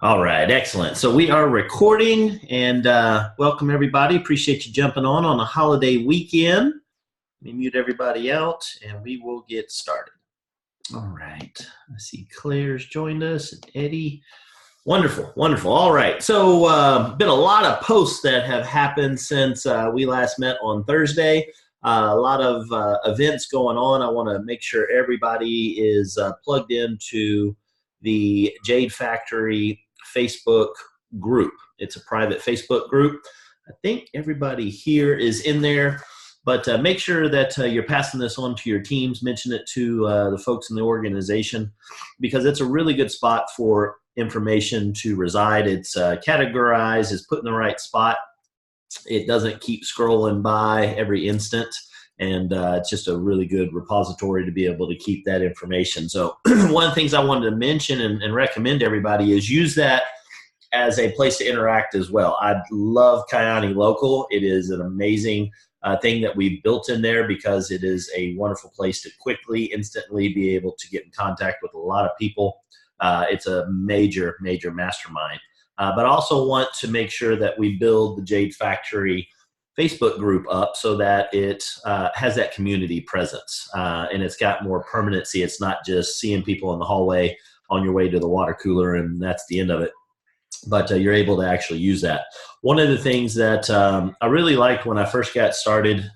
All right, excellent. So we are recording and welcome everybody. Appreciate you jumping on a holiday weekend. Let me mute everybody out and we will get started. All right. I see Claire's joined us and Eddie. Wonderful, wonderful. All right. So been a lot of posts that have happened since we last met on Thursday. A lot of events going on. I want to make sure everybody is plugged into the Jade Factory Facebook group. It's a private Facebook group. I think everybody here is in there, but make sure that you're passing this on to your teams. Mention it to the folks in the organization because it's a really good spot for information to reside. It's categorized, it's put in the right spot. It doesn't keep scrolling by every instant. And it's just a really good repository to be able to keep that information. So one of the things I wanted to mention and recommend to everybody is use that as a place to interact as well. I love Kyani Local. It is an amazing thing that we've built in there because it is a wonderful place to quickly, instantly be able to get in contact with a lot of people. It's a major, major mastermind. But I also want to make sure that we build the Jade Factory Facebook group up so that it has that community presence and it's got more permanency. It's not just seeing people in the hallway on your way to the water cooler and that's the end of it. But you're able to actually use that. One of the things that I really liked when I first got started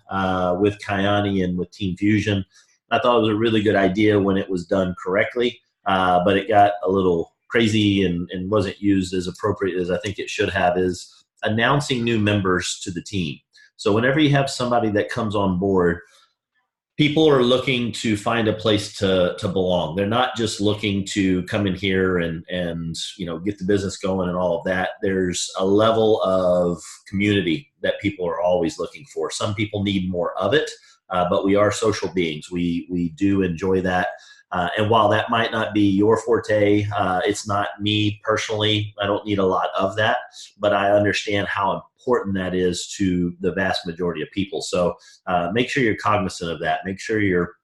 with Kyani and with Team Fusion, I thought it was a really good idea when it was done correctly, but it got a little crazy and wasn't used as appropriate as I think it should have, is announcing new members to the team. So whenever you have somebody that comes on board, people are looking to find a place to belong. They're not just looking to come in here and get the business going and all of that. There's a level of community that people are always looking for. Some people need more of it, but we are social beings. We do enjoy that. And while that might not be your forte, it's not me personally. I don't need a lot of that, but I understand how important that is to the vast majority of people. So make sure you're cognizant of that. Make sure you're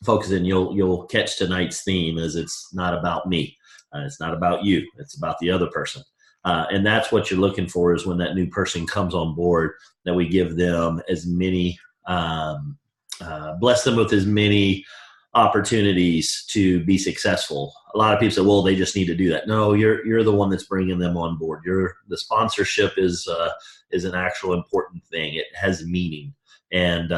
focusing. You'll catch tonight's theme as it's not about me. It's not about you. It's about the other person. And that's what you're looking for, is when that new person comes on board, that we give them as many, bless them with as many opportunities to be successful. A lot of people say, well, they just need to do that. No, you're the one that's bringing them on board. The sponsorship is an actual important thing. It has meaning, and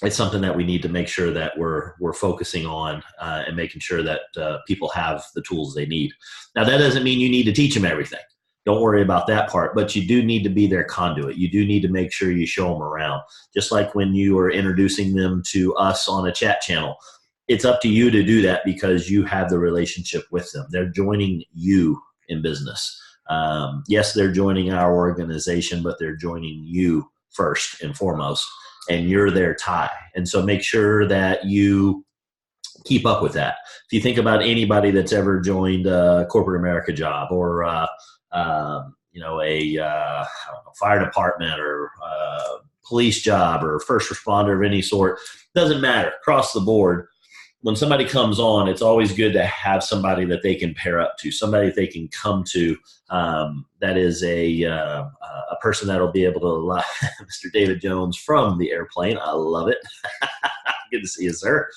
it's something that we need to make sure that we're focusing on and making sure that people have the tools they need. Now, that doesn't mean you need to teach them everything. Don't worry about that part, but you do need to be their conduit. You do need to make sure you show them around. Just like when you are introducing them to us on a chat channel, it's up to you to do that because you have the relationship with them. They're joining you in business. Yes, they're joining our organization, but they're joining you first and foremost, and you're their tie. And so make sure that you keep up with that. If you think about anybody that's ever joined a corporate America job or fire department or police job or first responder of any sort, doesn't matter, across the board. When somebody comes on, it's always good to have somebody that they can pair up to, somebody that they can come to. That is a person that'll be able to allow Mr. David Jones from the airplane. I love it. Good to see you, sir.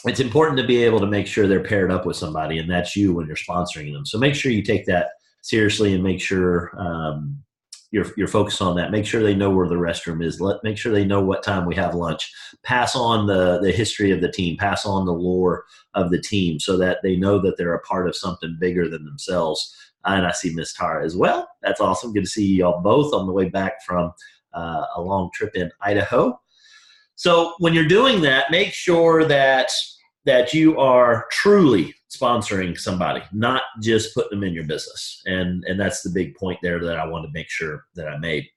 It's important to be able to make sure they're paired up with somebody, and that's you when you're sponsoring them. So make sure you take that seriously and make sure you're focused on that. Make sure they know where the restroom is. Make sure they know what time we have lunch. Pass on the history of the team. Pass on the lore of the team so that they know that they're a part of something bigger than themselves. And I see Miss Tara as well. That's awesome. Good to see y'all both on the way back from a long trip in Idaho. So when you're doing that, make sure that you are truly sponsoring somebody, not just putting them in your business. And that's the big point there that I want to make sure that I made.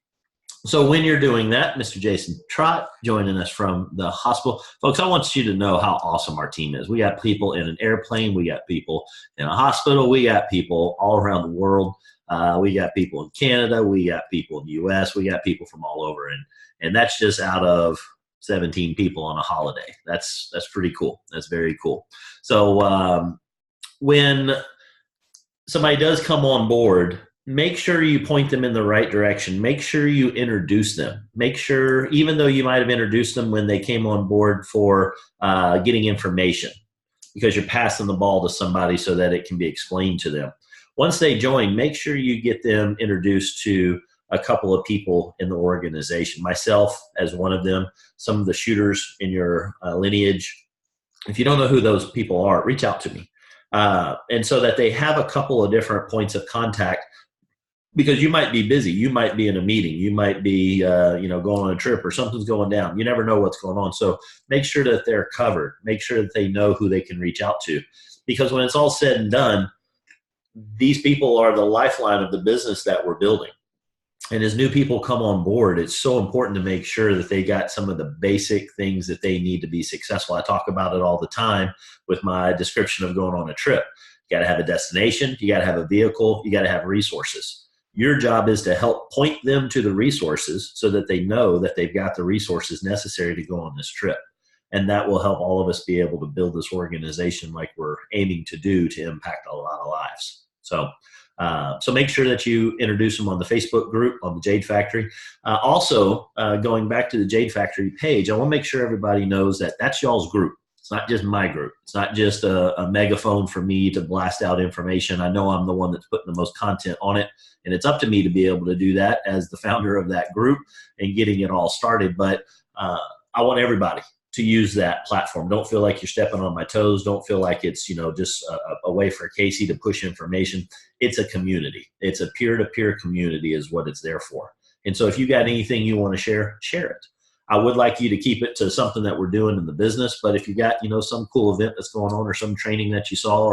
So when you're doing that, Mr. Jason Trott joining us from the hospital. Folks, I want you to know how awesome our team is. We got people in an airplane. We got people in a hospital. We got people all around the world. We got people in Canada. We got people in the U.S. We got people from all over. And that's just out of 17 people on a holiday. That's pretty cool. That's very cool. So when somebody does come on board, make sure you point them in the right direction. Make sure you introduce them. Make sure, even though you might have introduced them when they came on board for getting information, because you're passing the ball to somebody so that it can be explained to them. Once they join, make sure you get them introduced to a couple of people in the organization. Myself as one of them, some of the shooters in your lineage. If you don't know who those people are, reach out to me. And so that they have a couple of different points of contact, because you might be busy. You might be in a meeting. You might be, going on a trip, or something's going down. You never know what's going on. So make sure that they're covered. Make sure that they know who they can reach out to, because when it's all said and done, these people are the lifeline of the business that we're building. And as new people come on board, it's so important to make sure that they got some of the basic things that they need to be successful. I talk about it all the time with my description of going on a trip. You got to have a destination. You got to have a vehicle. You got to have resources. Your job is to help point them to the resources so that they know that they've got the resources necessary to go on this trip. And that will help all of us be able to build this organization like we're aiming to do, to impact a lot of lives. So make sure that you introduce them on the Facebook group, on the Jade Factory. Also, going back to the Jade Factory page, I want to make sure everybody knows that that's y'all's group. It's not just my group. It's not just a megaphone for me to blast out information. I know I'm the one that's putting the most content on it, and it's up to me to be able to do that as the founder of that group and getting it all started. But I want everybody to use that platform. Don't feel like you're stepping on my toes. Don't feel like it's, just a way for Casey to push information. It's a community. It's a peer-to-peer community is what it's there for. And so if you got anything you want to share, share it. I would like you to keep it to something that we're doing in the business, but if you got, some cool event that's going on, or some training that you saw,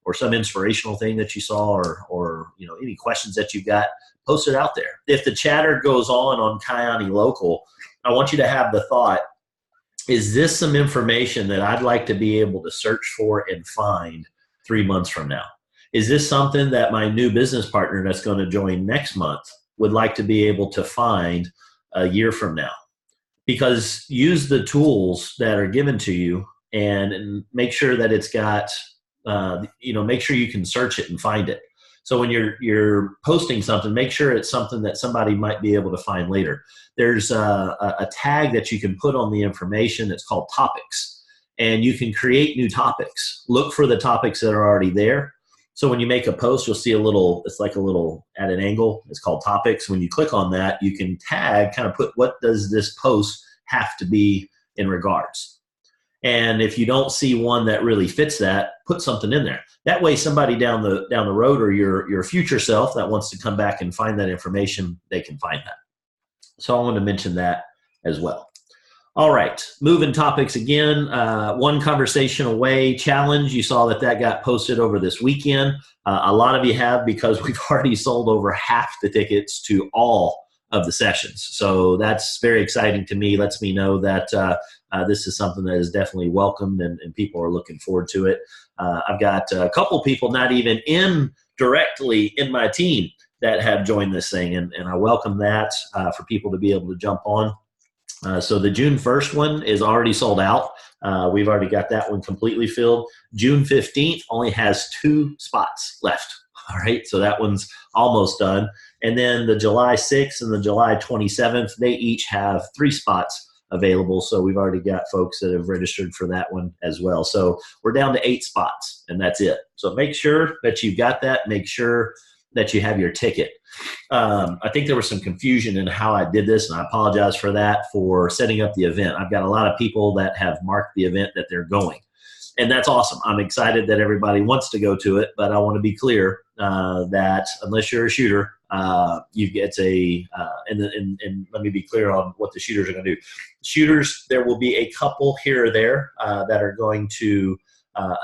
or some inspirational thing that you saw, or any questions that you got, post it out there. If the chatter goes on Kiani Local, I want you to have the thought, is this some information that I'd like to be able to search for and find 3 months from now? Is this something that my new business partner that's going to join next month would like to be able to find a year from now? Because use the tools that are given to you and make sure that it's got, make sure you can search it and find it. So when you're posting something, make sure it's something that somebody might be able to find later. There's a tag that you can put on the information that's called topics, and you can create new topics. Look for the topics that are already there. So when you make a post, you'll see it's like a little at an angle. It's called topics. When you click on that, you can tag, kind of put, what does this post have to be in regards? And if you don't see one that really fits that, put something in there. That way, somebody down the road, or your future self that wants to come back and find that information, they can find that. So I want to mention that as well. All right, moving topics again. One conversation away challenge. You saw that got posted over this weekend. A lot of you have, because we've already sold over half the tickets to all of the sessions. So that's very exciting to me. Lets me know that this is something that is definitely welcomed, and people are looking forward to it. I've got a couple people not even directly in my team that have joined this thing, and I welcome that for people to be able to jump on. So the June 1st one is already sold out. We've already got that one completely filled. June 15th only has 2 spots left. All right, so that one's almost done. And then the July 6th and the July 27th, they each have 3 spots available. So we've already got folks that have registered for that one as well. So we're down to 8 spots, and that's it. So make sure that you've got that. Make sure that you have your ticket. I think there was some confusion in how I did this, and I apologize for that, for setting up the event. I've got a lot of people that have marked the event that they're going, and that's awesome. I'm excited that everybody wants to go to it, but I want to be clear that unless you're a shooter, you get and let me be clear on what the shooters are going to do. Shooters, there will be a couple here or there that are going to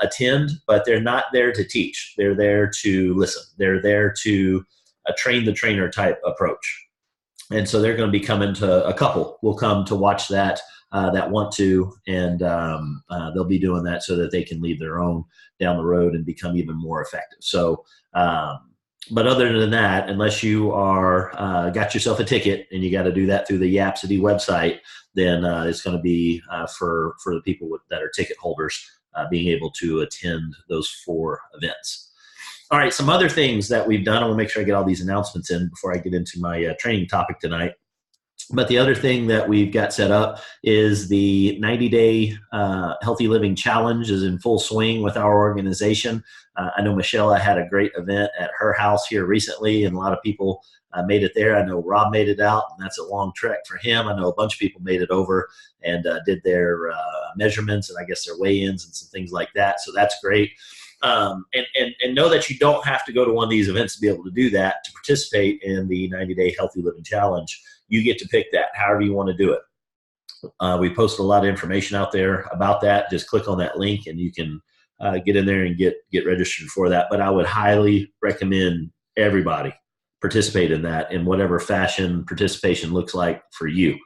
attend, but they're not there to teach. They're there to listen. They're there to train the trainer type approach. And so they're going to be coming to, a couple will come to watch that want to, and they'll be doing that so that they can leave their own down the road and become even more effective. So, but other than that, unless you are got yourself a ticket, and you got to do that through the Yapsity website, then it's going to be for the people that are ticket holders being able to attend those 4 events. All right, some other things that we've done. I want to make sure I get all these announcements in before I get into my training topic tonight. But the other thing that we've got set up is the 90-day Healthy Living Challenge is in full swing with our organization. I know Michelle had a great event at her house here recently, and a lot of people made it there. I know Rob made it out, and that's a long trek for him. I know a bunch of people made it over and did their measurements and I guess their weigh-ins and some things like that. So that's great. And know that you don't have to go to one of these events to be able to do that, to participate in the 90-day Healthy Living Challenge. You get to pick that however you want to do it. We posted a lot of information out there about that. Just click on that link and you can get in there and get registered for that. But I would highly recommend everybody participate in that in whatever fashion participation looks like for you.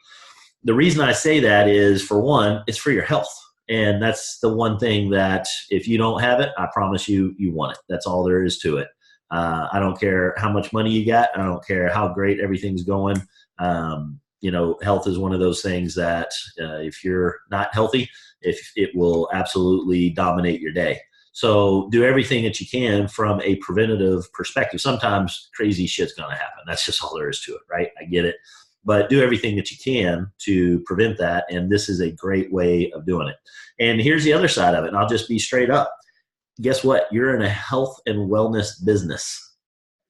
The reason I say that is, for one, it's for your health. And that's the one thing that if you don't have it, I promise you, you want it. That's all there is to it. I don't care how much money you got. I don't care how great everything's going. Health is one of those things that if you're not healthy, it will absolutely dominate your day. So do everything that you can from a preventative perspective. Sometimes crazy shit's going to happen. That's just all there is to it, right? I get it. But do everything that you can to prevent that. And this is a great way of doing it. And here's the other side of it. And I'll just be straight up. Guess what? You're in a health and wellness business.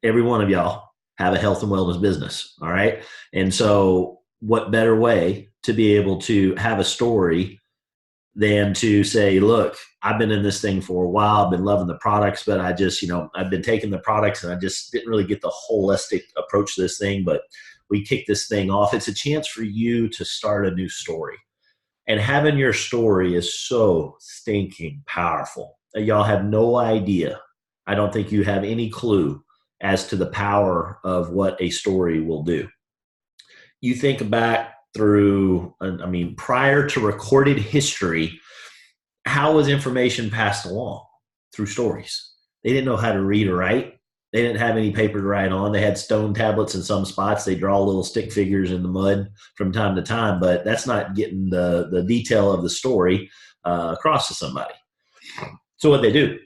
Every one of y'all have a health and wellness business. All right. And so what better way to be able to have a story than to say, look, I've been in this thing for a while. I've been loving the products, but I just, I've been taking the products and I just didn't really get the holistic approach to this thing, but we kicked this thing off. It's a chance for you to start a new story. And having your story is so stinking powerful. Y'all have no idea. I don't think you have any clue as to the power of what a story will do. You think back through, prior to recorded history, how was information passed along? Through stories. They didn't know how to read or write. They didn't have any paper to write on. They had stone tablets in some spots. They draw little stick figures in the mud from time to time, but that's not getting the detail of the story across to somebody. So what they do,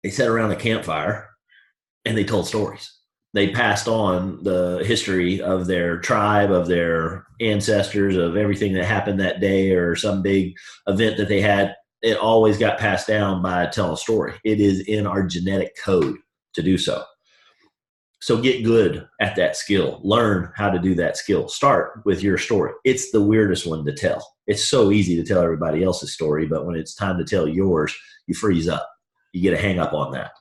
they sat around a campfire and they told stories. They passed on the history of their tribe, of their ancestors, of everything that happened that day or some big event that they had. It always got passed down by telling a story. It is in our genetic code to do so. So get good at that skill. Learn how to do that skill. Start with your story. It's the weirdest one to tell. It's so easy to tell everybody else's story, but when it's time to tell yours, you freeze up. You get a hang up on that.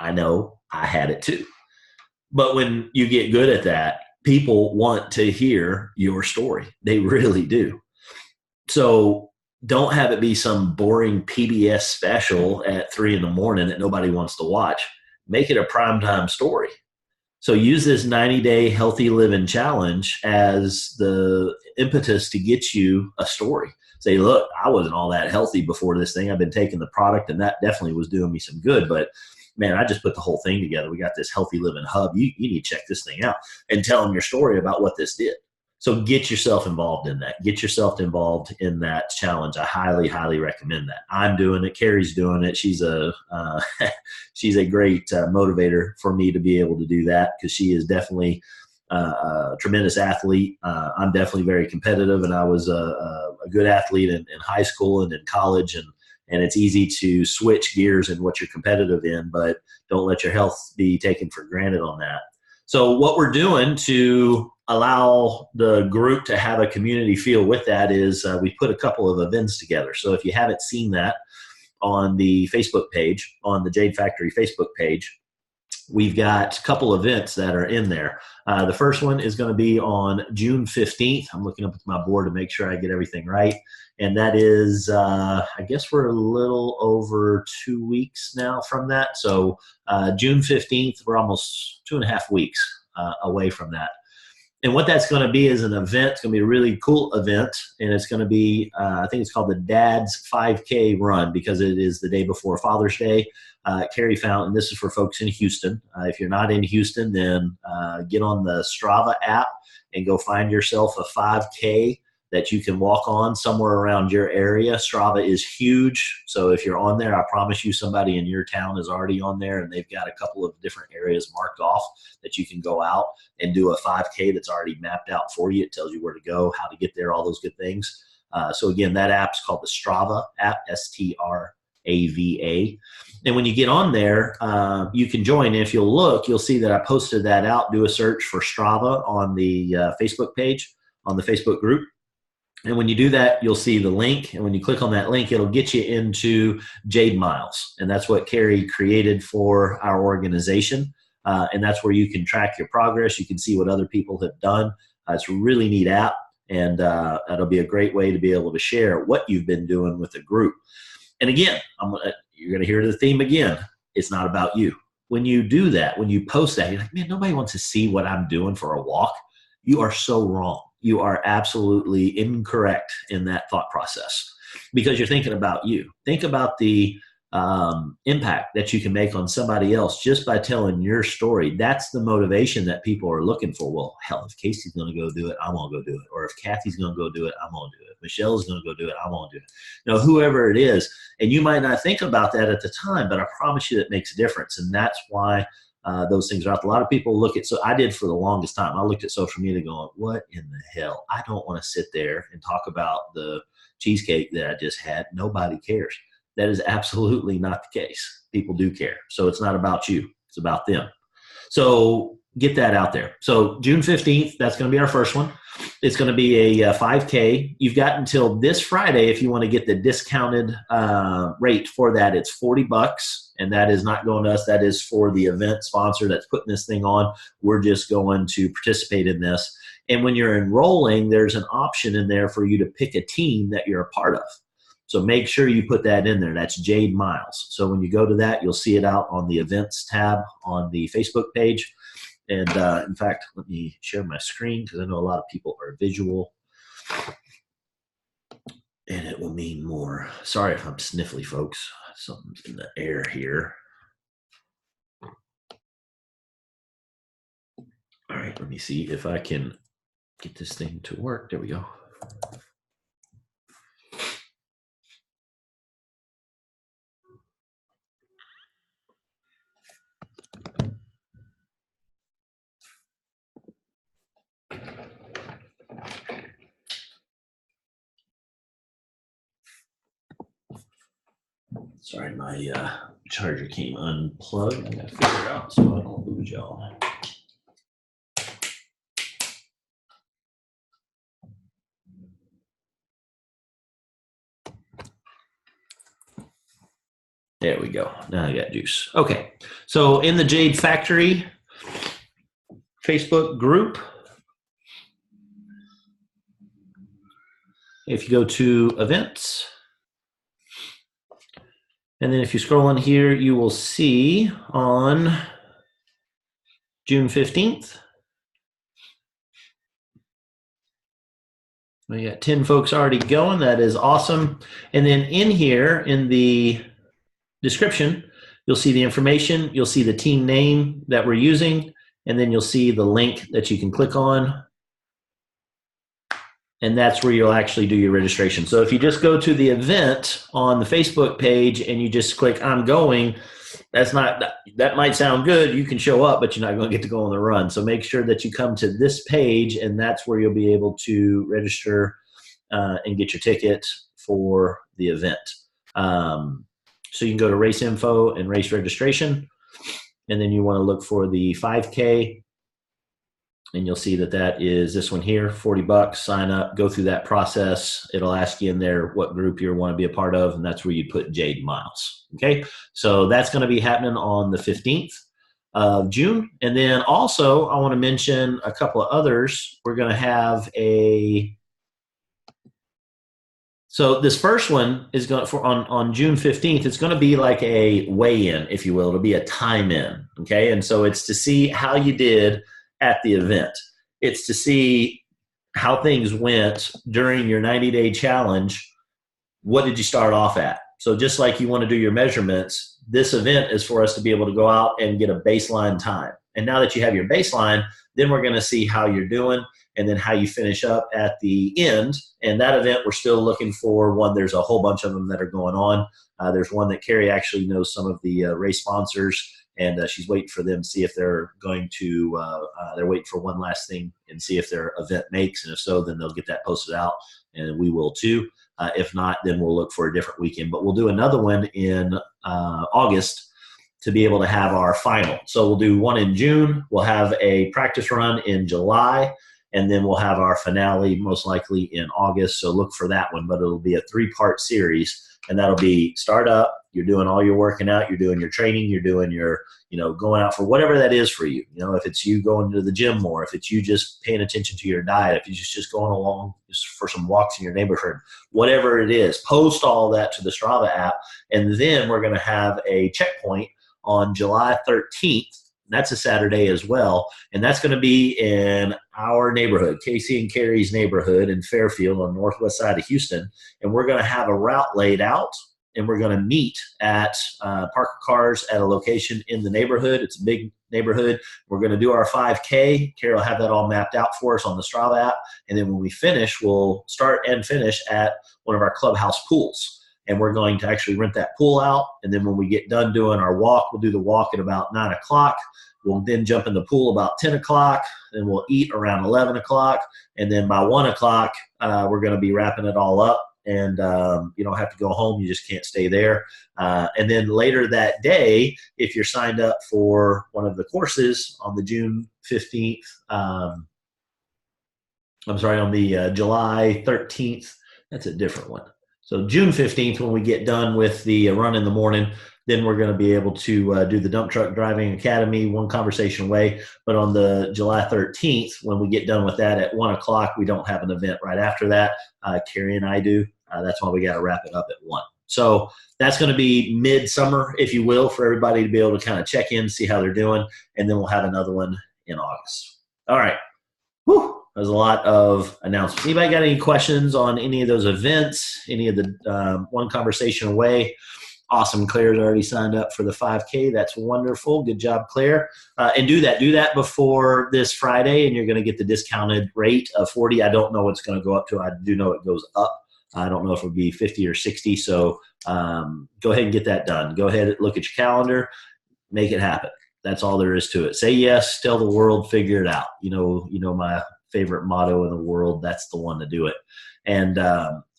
I know, I had it too. But when you get good at that, people want to hear your story. They really do. So don't have it be some boring PBS special at 3 a.m. that nobody wants to watch. Make it a primetime story. So use this 90-day Healthy Living Challenge as the impetus to get you a story. Say, look, I wasn't all that healthy before this thing. I've been taking the product, and that definitely was doing me some good. But man, I just put the whole thing together. We got this Healthy Living Hub. You need to check this thing out and tell them your story about what this did. So get yourself involved in that. Get yourself involved in that challenge. I highly, highly recommend that. I'm doing it. Carrie's doing it. She's a she's a great motivator for me to be able to do that, because she is definitely a tremendous athlete. I'm definitely very competitive, and I was a good athlete in high school and in college, and it's easy to switch gears in what you're competitive in, but don't let your health be taken for granted on that. So what we're doing to allow the group to have a community feel with that is we put a couple of events together. So if you haven't seen that on the Facebook page, on the Jade Factory Facebook page, we've got a couple events that are in there. The first one is going to be on June 15th. I'm looking up at my board to make sure I get everything right. And that is, I guess we're a little over 2 weeks now from that. So June 15th, we're almost 2.5 weeks away from that. And what that's going to be is an event. It's going to be a really cool event. And it's going to be, I think it's called the Dad's 5K Run, because it is the day before Father's Day. Carrie Fountain, this is for folks in Houston. If you're not in Houston, then get on the Strava app and go find yourself a 5K that you can walk on somewhere around your area. Strava is huge. So if you're on there, I promise you somebody in your town is already on there, and they've got a couple of different areas marked off that you can go out and do a 5K that's already mapped out for you. It tells you where to go, how to get there, all those good things. So again, that app's called the Strava app, Strava. And when you get on there, you can join. And if you'll look, you'll see that I posted that out. Do a search for Strava on the Facebook page, on the Facebook group. And when you do that, you'll see the link. And when you click on that link, it'll get you into Jade Miles. And that's what Carrie created for our organization. And that's where you can track your progress. You can see what other people have done. It's a really neat app. And that'll be a great way to be able to share what you've been doing with the group. And again, you're going to hear the theme again. It's not about you. When you do that, when you post that, you're like, man, nobody wants to see what I'm doing for a walk. You are so wrong. You are absolutely incorrect in that thought process because you're thinking about you. Think about the impact that you can make on somebody else just by telling your story. That's the motivation that people are looking for. Well, hell, if Casey's going to go do it, I'm going to go do it. Or if Kathy's going to go do it, I'm going to do it. If Michelle's going to go do it, I'm going to do it. You know, whoever it is. And you might not think about that at the time, but I promise you that makes a difference. And that's why those things are out. A lot of people look at, so I did for the longest time. I looked at social media going, what in the hell? I don't want to sit there and talk about the cheesecake that I just had. Nobody cares. That is absolutely not the case. People do care. So it's not about you. It's about them. So get that out there. So June 15th, that's going to be our first one. It's going to be a 5K. You've got until this Friday if you want to get the discounted rate for that. It's $40, and that is not going to us. That is for the event sponsor that's putting this thing on. We're just going to participate in this. And when you're enrolling, there's an option in there for you to pick a team that you're a part of. So make sure you put that in there. That's Jade Miles. So when you go to that, you'll see it out on the events tab on the Facebook page. And in fact, let me share my screen because I know a lot of people are visual. And it will mean more. Sorry if I'm sniffly, folks. Something's in the air here. All right, let me see if I can get this thing to work. There we go. Sorry, my charger came unplugged. I got to figure it out so I don't lose y'all. There we go. Now I got juice. Okay. So in the Jade Factory Facebook group, if you go to events, and then if you scroll in here, you will see on June 15th, we got 10 folks already going. That is awesome. And then in here, in the description, you'll see the information. You'll see the team name that we're using, and then you'll see the link that you can click on. And that's where you'll actually do your registration. So if you just go to the event on the Facebook page and you just click I'm going, that might sound good. You can show up, but you're not going to get to go on the run. So make sure that you come to this page, and that's where you'll be able to register and get your ticket for the event. So you can go to race info and race registration, and then you want to look for the 5K. And you'll see that that is this one here, $40, sign up, go through that process. It'll ask you in there what group you want to be a part of, and that's where you put Jade Miles, okay? So that's going to be happening on the 15th of June. And then also I want to mention a couple of others. We're going to have so this first one is going for on June 15th. It's going to be like a weigh-in, if you will. It'll be a time-in, okay? And so it's to see how you did at the event. It's to see how things went during your 90-day challenge. What did you start off at? So just like you want to do your measurements, this event is for us to be able to go out and get a baseline time. And now that you have your baseline, then we're going to see how you're doing and then how you finish up at the end. And that event, we're still looking for one. There's a whole bunch of them that are going on. There's one that Carrie actually knows some of the race sponsors, and she's waiting for them to see if they're going to, they're waiting for one last thing and see if their event makes. And if so, then they'll get that posted out, and we will too. If not, then we'll look for a different weekend. But we'll do another one in August to be able to have our final. So we'll do one in June. We'll have a practice run in July, and then we'll have our finale most likely in August. So look for that one, but it'll be a 3-part series, and that'll be start up. You're doing all your working out. You're doing your training. You're doing your, going out for whatever that is for you. If it's you going to the gym more, if it's you just paying attention to your diet, if you're just going along just for some walks in your neighborhood, whatever it is, post all that to the Strava app. And then we're going to have a checkpoint on July 13th. That's a Saturday as well. And that's going to be in our neighborhood, Casey and Carrie's neighborhood in Fairfield on the northwest side of Houston. And we're going to have a route laid out, and we're going to meet at park cars at a location in the neighborhood. It's a big neighborhood. We're going to do our 5K. Carrie will have that all mapped out for us on the Strava app. And then when we finish, we'll start and finish at one of our clubhouse pools. And we're going to actually rent that pool out. And then when we get done doing our walk, we'll do the walk at about 9 o'clock. We'll then jump in the pool about 10 o'clock. Then we'll eat around 11 o'clock. And then by 1 o'clock, we're going to be wrapping it all up. And you don't have to go home. You just can't stay there. And then later that day, if you're signed up for one of the courses on the June 15th, on the July 13th, that's a different one. So June 15th, when we get done with the run in the morning, then we're going to be able to do the Dump Truck Driving Academy one conversation away. But on the July 13th, when we get done with that at 1 o'clock, we don't have an event right after that. Carrie and I do. That's why we got to wrap it up at 1. So that's going to be midsummer, if you will, for everybody to be able to kind of check in, see how they're doing. And then we'll have another one in August. All right. Whew. There's a lot of announcements. Anybody got any questions on any of those events, any of the one conversation away? Awesome. Claire's already signed up for the 5K. That's wonderful. Good job, Claire. And do that before this Friday, and you're going to get the discounted rate of 40. I don't know what's going to go up to. I do know it goes up. I don't know if it'll be 50 or 60. So go ahead and get that done. Go ahead and look at your calendar. Make it happen. That's all there is to it. Say yes. Tell the world. Figure it out. You know my favorite motto in the world. That's the one to do it. And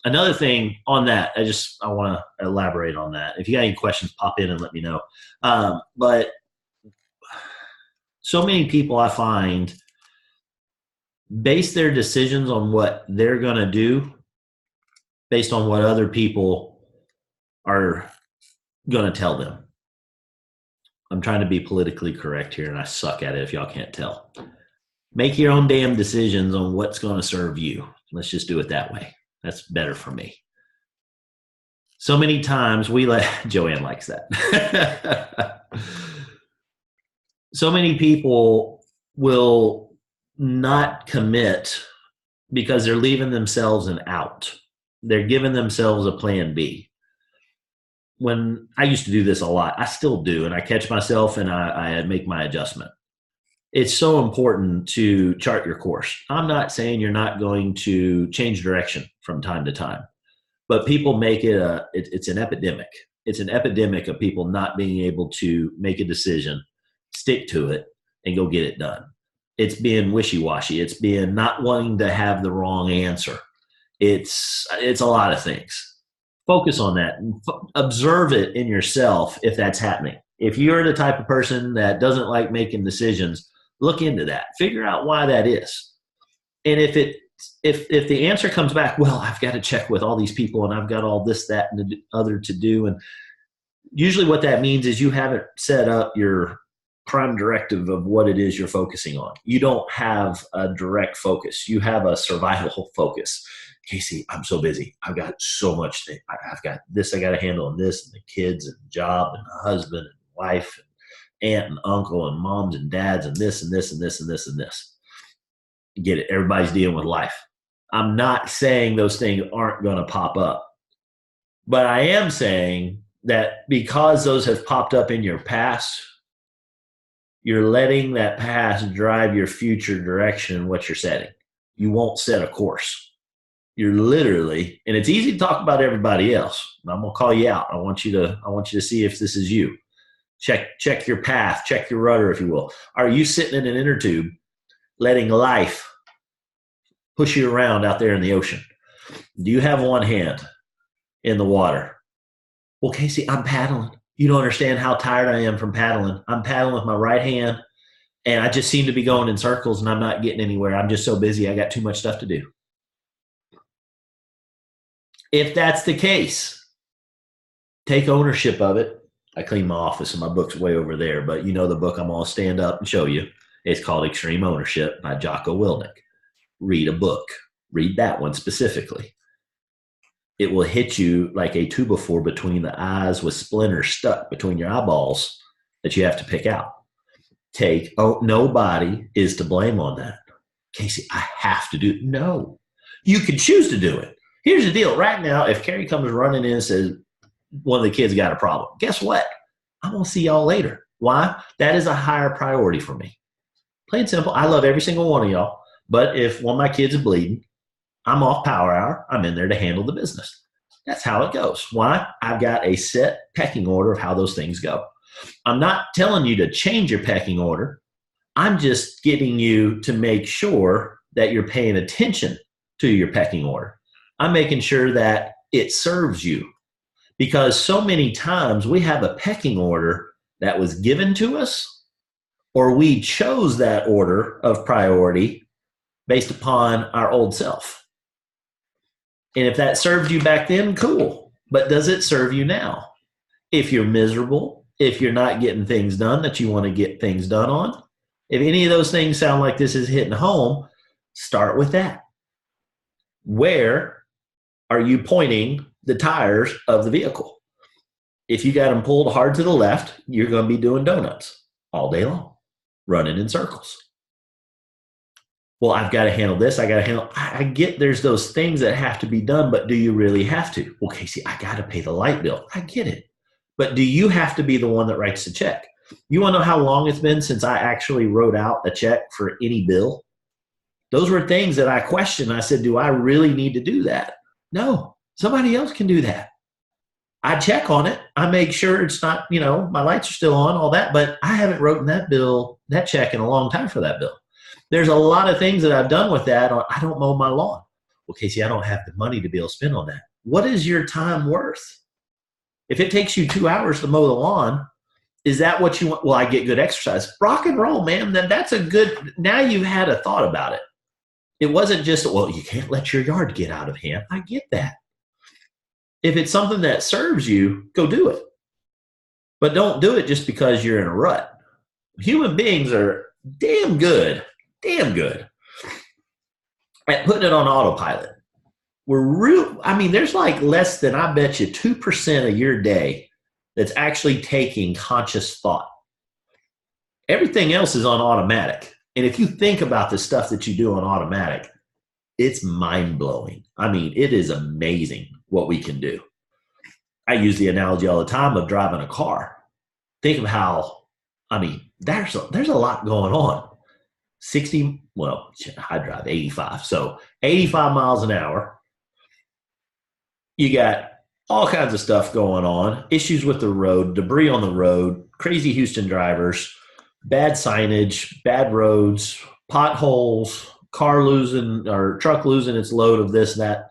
another thing on that, I want to elaborate on that. If you got any questions, pop in and let me know. But so many people I find base their decisions on what they're going to do based on what other people are going to tell them. I'm trying to be politically correct here, and I suck at it if y'all can't tell. Make your own damn decisions on what's going to serve you. Let's just do it that way. That's better for me. So many times Joanne likes that. So many people will not commit because they're leaving themselves an out. They're giving themselves a plan B. When I used to do this a lot, I still do, and I catch myself and I make my adjustment. It's so important to chart your course. I'm not saying you're not going to change direction from time to time, but people make it it's an epidemic. It's an epidemic of people not being able to make a decision, stick to it, and go get it done. It's being wishy-washy. It's being not wanting to have the wrong answer. It's a lot of things. Focus on that and observe it in yourself if that's happening. If you're the type of person that doesn't like making decisions, look into that. Figure out why that is. And if the answer comes back, well, I've got to check with all these people and I've got all this, that, and the other to do. And usually what that means is you haven't set up your prime directive of what it is you're focusing on. You don't have a direct focus. You have a survival focus. Casey, I'm so busy. I've got so much. I've got this I got to handle, and this, and the kids, and job, and husband, and wife, and aunt, and uncle, and moms, and dads, and this, and this, and this, and this, and this. Get it? Everybody's dealing with life. I'm not saying those things aren't going to pop up, but I am saying that because those have popped up in your past, You're letting that past drive your future direction and what you're setting. You won't set a course. You're literally, and it's easy to talk about everybody else. I'm gonna call you out. I want you to see if this is you. Check your path, check your rudder, if you will. Are you sitting in an inner tube, letting life push you around out there in the ocean? Do you have one hand in the water? Well, Casey, I'm paddling. You don't understand how tired I am from paddling. I'm paddling with my right hand, and I just seem to be going in circles, and I'm not getting anywhere. I'm just so busy. I got too much stuff to do. If that's the case, take ownership of it. I clean my office, and my book's way over there, but you know the book I'm going to stand up and show you. It's called Extreme Ownership by Jocko Willink. Read a book. Read that one specifically. It will hit you like a 2x4 between the eyes with splinters stuck between your eyeballs that you have to pick out. Nobody is to blame on that. Casey, I have to do it. No, you can choose to do it. Here's the deal. Right now, if Carrie comes running in and says, one of the kids got a problem, guess what? I'm going to see y'all later. Why? That is a higher priority for me. Plain and simple. I love every single one of y'all. But if one of my kids is bleeding, I'm off power hour. I'm in there to handle the business. That's how it goes. Why? I've got a set pecking order of how those things go. I'm not telling you to change your pecking order. I'm just getting you to make sure that you're paying attention to your pecking order. I'm making sure that it serves you, because so many times we have a pecking order that was given to us, or we chose that order of priority based upon our old self. And if that served you back then, cool. But does it serve you now? If you're miserable, if you're not getting things done that you want to get things done on, if any of those things sound like this is hitting home, start with that. Where are you pointing the tires of the vehicle? If you got them pulled hard to the left, you're going to be doing donuts all day long, running in circles. Well, I've got to handle this. I get there's those things that have to be done, but do you really have to? Well, Casey, I got to pay the light bill. I get it. But do you have to be the one that writes the check? You want to know how long it's been since I actually wrote out a check for any bill? Those were things that I questioned. I said, do I really need to do that? No, somebody else can do that. I check on it. I make sure it's not, my lights are still on, all that, but I haven't written that check in a long time for that bill. There's a lot of things that I've done with that. I don't mow my lawn. Well, Casey, I don't have the money to be able to spend on that. What is your time worth? If it takes you 2 hours to mow the lawn, is that what you want? Well, I get good exercise. Rock and roll, man. Then that's a good, now you've had a thought about it. It wasn't just, well, you can't let your yard get out of hand. I get that. If it's something that serves you, go do it. But don't do it just because you're in a rut. Human beings are damn good at putting it on autopilot. There's like less than, I bet you, 2% of your day that's actually taking conscious thought. Everything else is on automatic. And if you think about the stuff that you do on automatic, it's mind-blowing. It is amazing what we can do. I use the analogy all the time of driving a car. Think of how, there's a lot going on. I drive 85. So 85 miles an hour. You got all kinds of stuff going on, issues with the road, debris on the road, crazy Houston drivers, bad signage, bad roads, potholes, truck losing its load of this, that,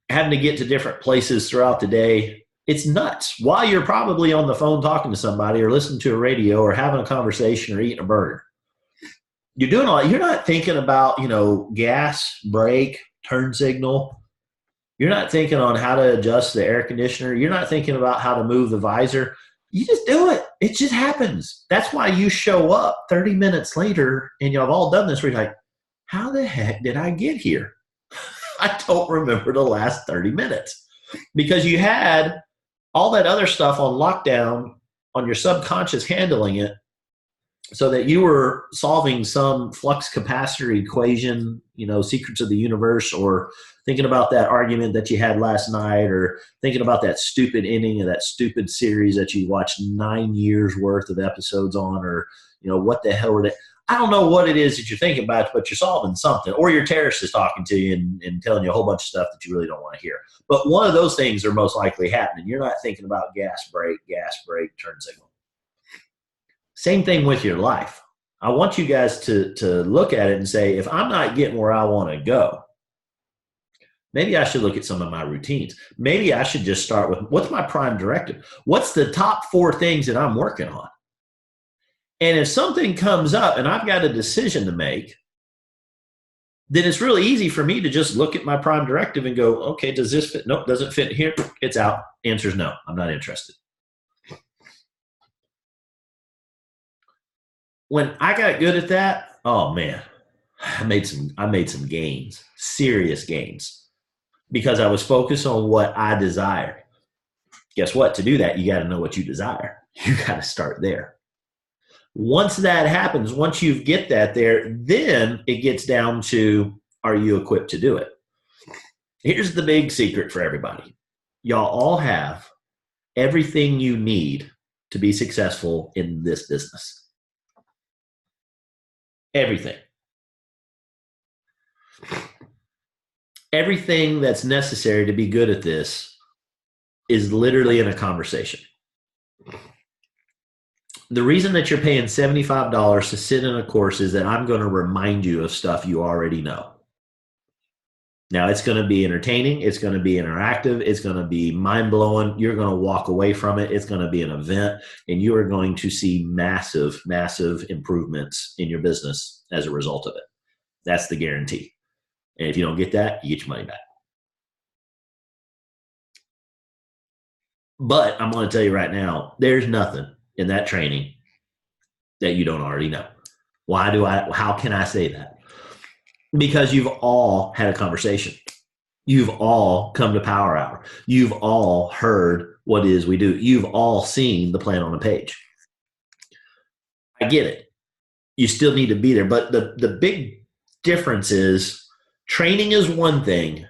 having to get to different places throughout the day. It's nuts. While you're probably on the phone talking to somebody or listening to a radio or having a conversation or eating a burger, you're doing all that. You're not thinking about, gas, brake, turn signal. You're not thinking on how to adjust the air conditioner. You're not thinking about how to move the visor. You just do it. It just happens. That's why you show up 30 minutes later, and y'all have all done this, where you're like, how the heck did I get here? I don't remember the last 30 minutes. Because you had all that other stuff on lockdown on your subconscious handling it. so that you were solving some flux capacitor equation, secrets of the universe, or thinking about that argument that you had last night, or thinking about that stupid ending of that stupid series that you watched 9 years worth of episodes on, or, what the hell were they? I don't know what it is that you're thinking about, but you're solving something, or your terrorist is talking to you and telling you a whole bunch of stuff that you really don't want to hear. But one of those things are most likely happening. You're not thinking about gas brake, turn signal. Same thing with your life. I want you guys to look at it and say, if I'm not getting where I want to go, maybe I should look at some of my routines. Maybe I should just start with, what's my prime directive? What's the top 4 things that I'm working on? And if something comes up and I've got a decision to make, then it's really easy for me to just look at my prime directive and go, okay, does this fit? Nope, doesn't fit here. It's out. Answer's no. I'm not interested. When I got good at that, oh man, I made some gains, serious gains, because I was focused on what I desired. Guess what? To do that, you got to know what you desire. You got to start there. Once that happens, once you get that there, then it gets down to, are you equipped to do it? Here's the big secret for everybody. Y'all all have everything you need to be successful in this business. Everything. Everything that's necessary to be good at this is literally in a conversation. The reason that you're paying $75 to sit in a course is that I'm going to remind you of stuff you already know. Now, it's going to be entertaining. It's going to be interactive. It's going to be mind-blowing. You're going to walk away from it. It's going to be an event, and you are going to see massive, massive improvements in your business as a result of it. That's the guarantee. And if you don't get that, you get your money back. But I'm going to tell you right now, there's nothing in that training that you don't already know. How can I say that? Because you've all had a conversation. You've all come to Power Hour. You've all heard what it is we do. You've all seen the plan on a page. I get it. You still need to be there. But the big difference is training is one thing,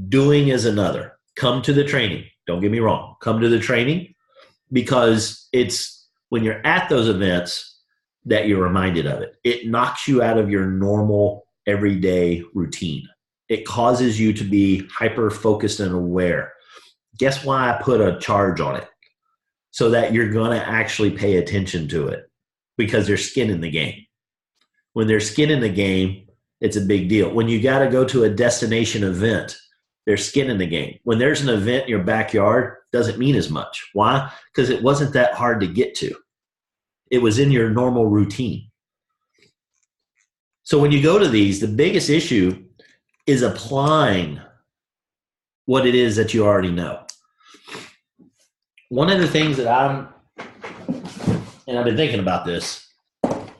doing is another. Come to the training. Don't get me wrong. Come to the training, because it's when you're at those events that you're reminded of it. It knocks you out of your normal everyday routine. It causes you to be hyper-focused and aware. Guess why I put a charge on it? So that you're going to actually pay attention to it, because there's skin in the game. When there's skin in the game, it's a big deal. When you got to go to a destination event, there's skin in the game. When there's an event in your backyard, doesn't mean as much. Why? Because it wasn't that hard to get to. It was in your normal routine. So when you go to these, the biggest issue is applying what it is that you already know. One of the things that I've been thinking about this,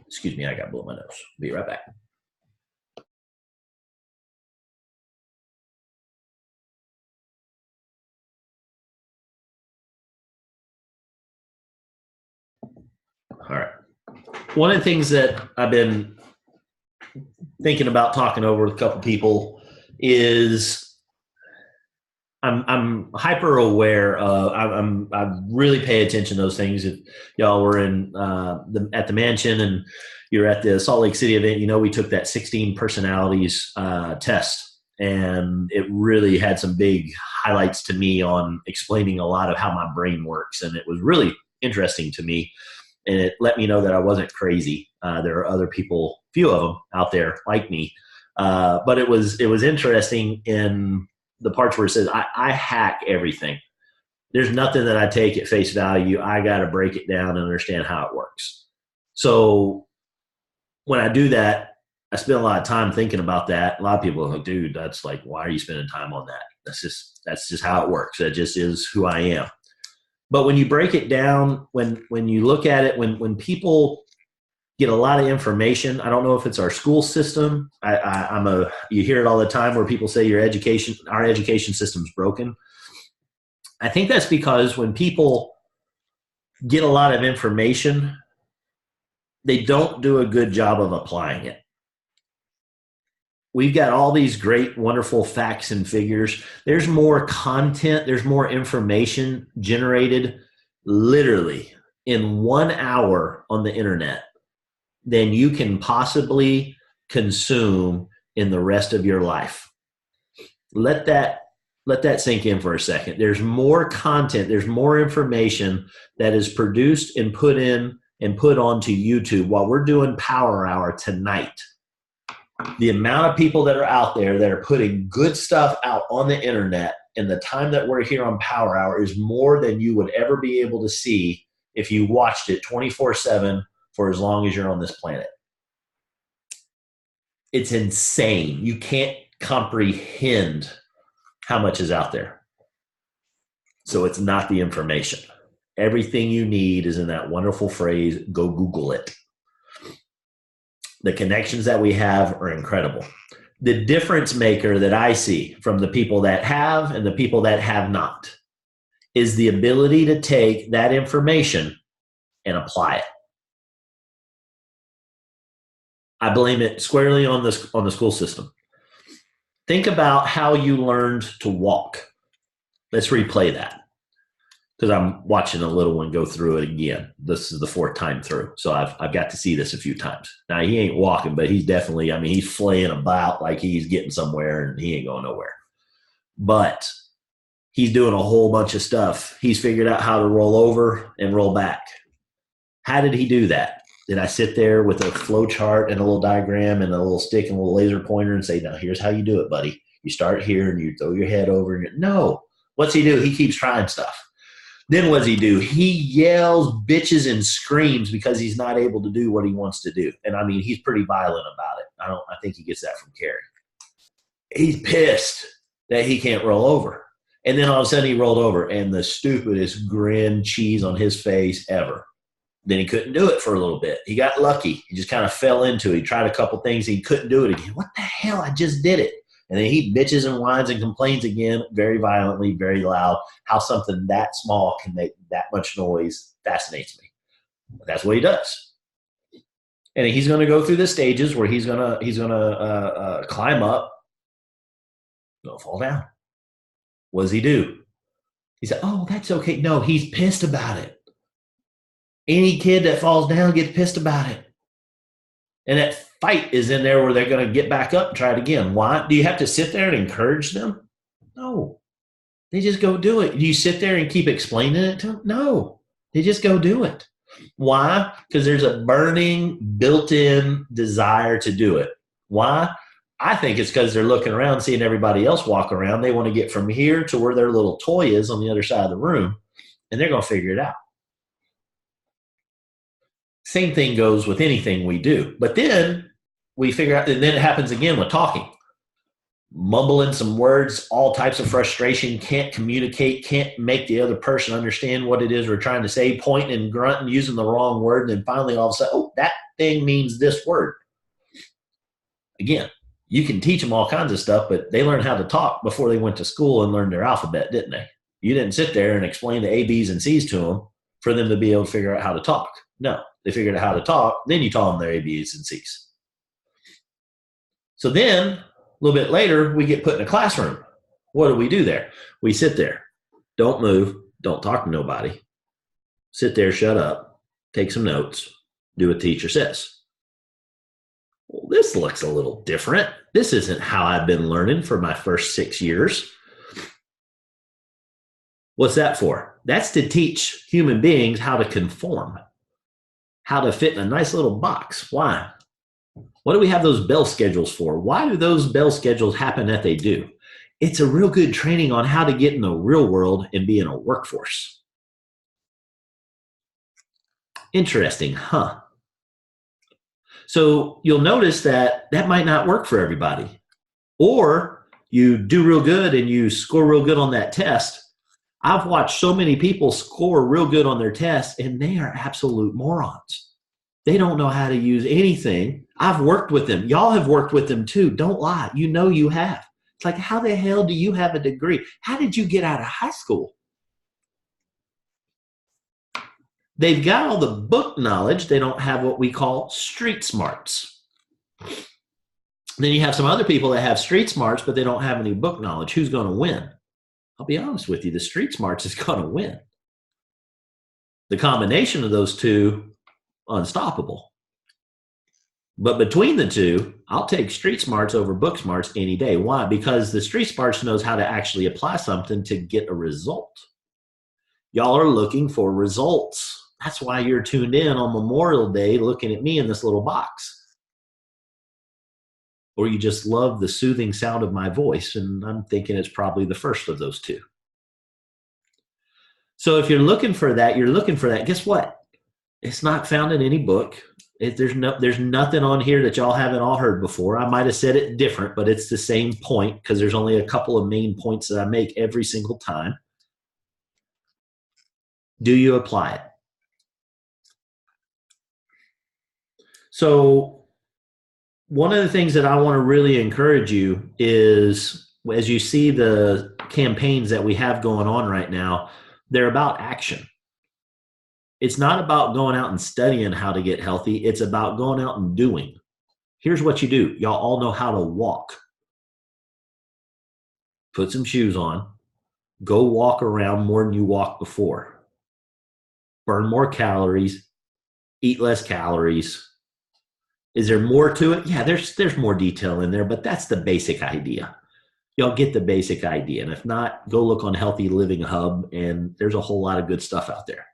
excuse me, I got to blow my nose. Be right back. All right. One of the things that I've been thinking about talking over with a couple people is I'm hyper aware of, I really pay attention to those things. If y'all were at the mansion and you're at the Salt Lake City event, we took that 16 personalities test, and it really had some big highlights to me on explaining a lot of how my brain works. And it was really interesting to me. And it let me know that I wasn't crazy. There are other people, few of them out there like me. But it was interesting in the parts where it says, I hack everything. There's nothing that I take at face value. I got to break it down and understand how it works. So when I do that, I spend a lot of time thinking about that. A lot of people are like, dude, that's like, why are you spending time on that? That's just how it works. That just is who I am. But when you break it down, when you look at it, when people get a lot of information, I don't know if it's our school system. You hear it all the time where people say our education system's broken. I think that's because when people get a lot of information, They don't do a good job of applying it. We've got all these great, wonderful facts and figures. There's more content, there's more information generated literally in 1 hour on the internet than you can possibly consume in the rest of your life. Let that sink in for a second. There's more content, there's more information that is produced and put onto YouTube while we're doing Power Hour tonight. The amount of people that are out there that are putting good stuff out on the internet in the time that we're here on Power Hour is more than you would ever be able to see if you watched it 24/7 for as long as you're on this planet. It's insane. You can't comprehend how much is out there. So it's not the information. Everything you need is in that wonderful phrase, go Google it. The connections that we have are incredible. The difference maker that I see from the people that have and the people that have not is the ability to take that information and apply it. I blame it squarely on the school system. Think about how you learned to walk. Let's replay that, because I'm watching a little one go through it again. This is the 4th time through, so I've got to see this a few times. Now, he ain't walking, but he's definitely, he's flaying about like he's getting somewhere, and he ain't going nowhere. But he's doing a whole bunch of stuff. He's figured out how to roll over and roll back. How did he do that? Did I sit there with a flow chart and a little diagram and a little stick and a little laser pointer and say, now, here's how you do it, buddy. You start here and you throw your head over. No. What's he do? He keeps trying stuff. Then what does he do? He yells, bitches, and screams because he's not able to do what he wants to do. And he's pretty violent about it. I think he gets that from Carrie. He's pissed that he can't roll over. And then all of a sudden he rolled over, and the stupidest grin cheese on his face ever. Then he couldn't do it for a little bit. He got lucky. He just kind of fell into it. He tried a couple things. He couldn't do it again. What the hell? I just did it. And then he bitches and whines and complains again, very violently, very loud. How something that small can make that much noise fascinates me. But that's what he does. And he's going to go through the stages where he's going to climb up, don't fall down. What does he do? He said, "Oh, that's okay." No, he's pissed about it. Any kid that falls down gets pissed about it. And that fight is in there where they're going to get back up and try it again. Why? Do you have to sit there and encourage them? No. They just go do it. Do you sit there and keep explaining it to them? No. They just go do it. Why? Because there's a burning, built-in desire to do it. Why? I think it's because they're looking around, seeing everybody else walk around. They want to get from here to where their little toy is on the other side of the room, and they're going to figure it out. Same thing goes with anything we do. But then we figure out, and then it happens again with talking. Mumbling some words, all types of frustration, can't communicate, can't make the other person understand what it is we're trying to say, pointing and grunting, using the wrong word, and then finally all of a sudden, oh, that thing means this word. Again, you can teach them all kinds of stuff, but they learned how to talk before they went to school and learned their alphabet, didn't they? You didn't sit there and explain the A, B's, and C's to them for them to be able to figure out how to talk. No, they figured out how to talk, then you taught them their A, B's, and C's. So then, a little bit later, we get put in a classroom. What do we do there? We sit there. Don't move. Don't talk to nobody. Sit there, shut up, take some notes, do what the teacher says. Well, this looks a little different. This isn't how I've been learning for my first 6 years. What's that for? That's to teach human beings how to conform, how to fit in a nice little box. Why? What do we have those bell schedules for? Why do those bell schedules happen that they do? It's a real good training on how to get in the real world and be in a workforce. Interesting, huh? So you'll notice that that might not work for everybody. Or you do real good and you score real good on that test. I've watched so many people score real good on their tests, and they are absolute morons. They don't know how to use anything. I've worked with them. Y'all have worked with them too. Don't lie. You know you have. It's like, how the hell do you have a degree? How did you get out of high school? They've got all the book knowledge. They don't have what we call street smarts. Then you have some other people that have street smarts, but they don't have any book knowledge. Who's going to win? I'll be honest with you. The street smarts is going to win. The combination of those two, unstoppable. But between the two, I'll take street smarts over book smarts any day. Why? Because the street smarts knows how to actually apply something to get a result. Y'all are looking for results. That's why you're tuned in on Memorial Day looking at me in this little box. Or you just love the soothing sound of my voice, and I'm thinking it's probably the first of those two. So if you're looking for that, Guess what? It's not found in any book. There's nothing on here that y'all haven't all heard before. I might have said it different, but it's the same point because there's only a couple of main points that I make every single time. Do you apply it? So one of the things that I want to really encourage you is, as you see the campaigns that we have going on right now, they're about action. It's not about going out and studying how to get healthy. It's about going out and doing. Here's what you do. Y'all all know how to walk. Put some shoes on. Go walk around more than you walked before. Burn more calories. Eat less calories. Is there more to it? Yeah, there's more detail in there, but that's the basic idea. Y'all get the basic idea. And if not, go look on Healthy Living Hub, and there's a whole lot of good stuff out there.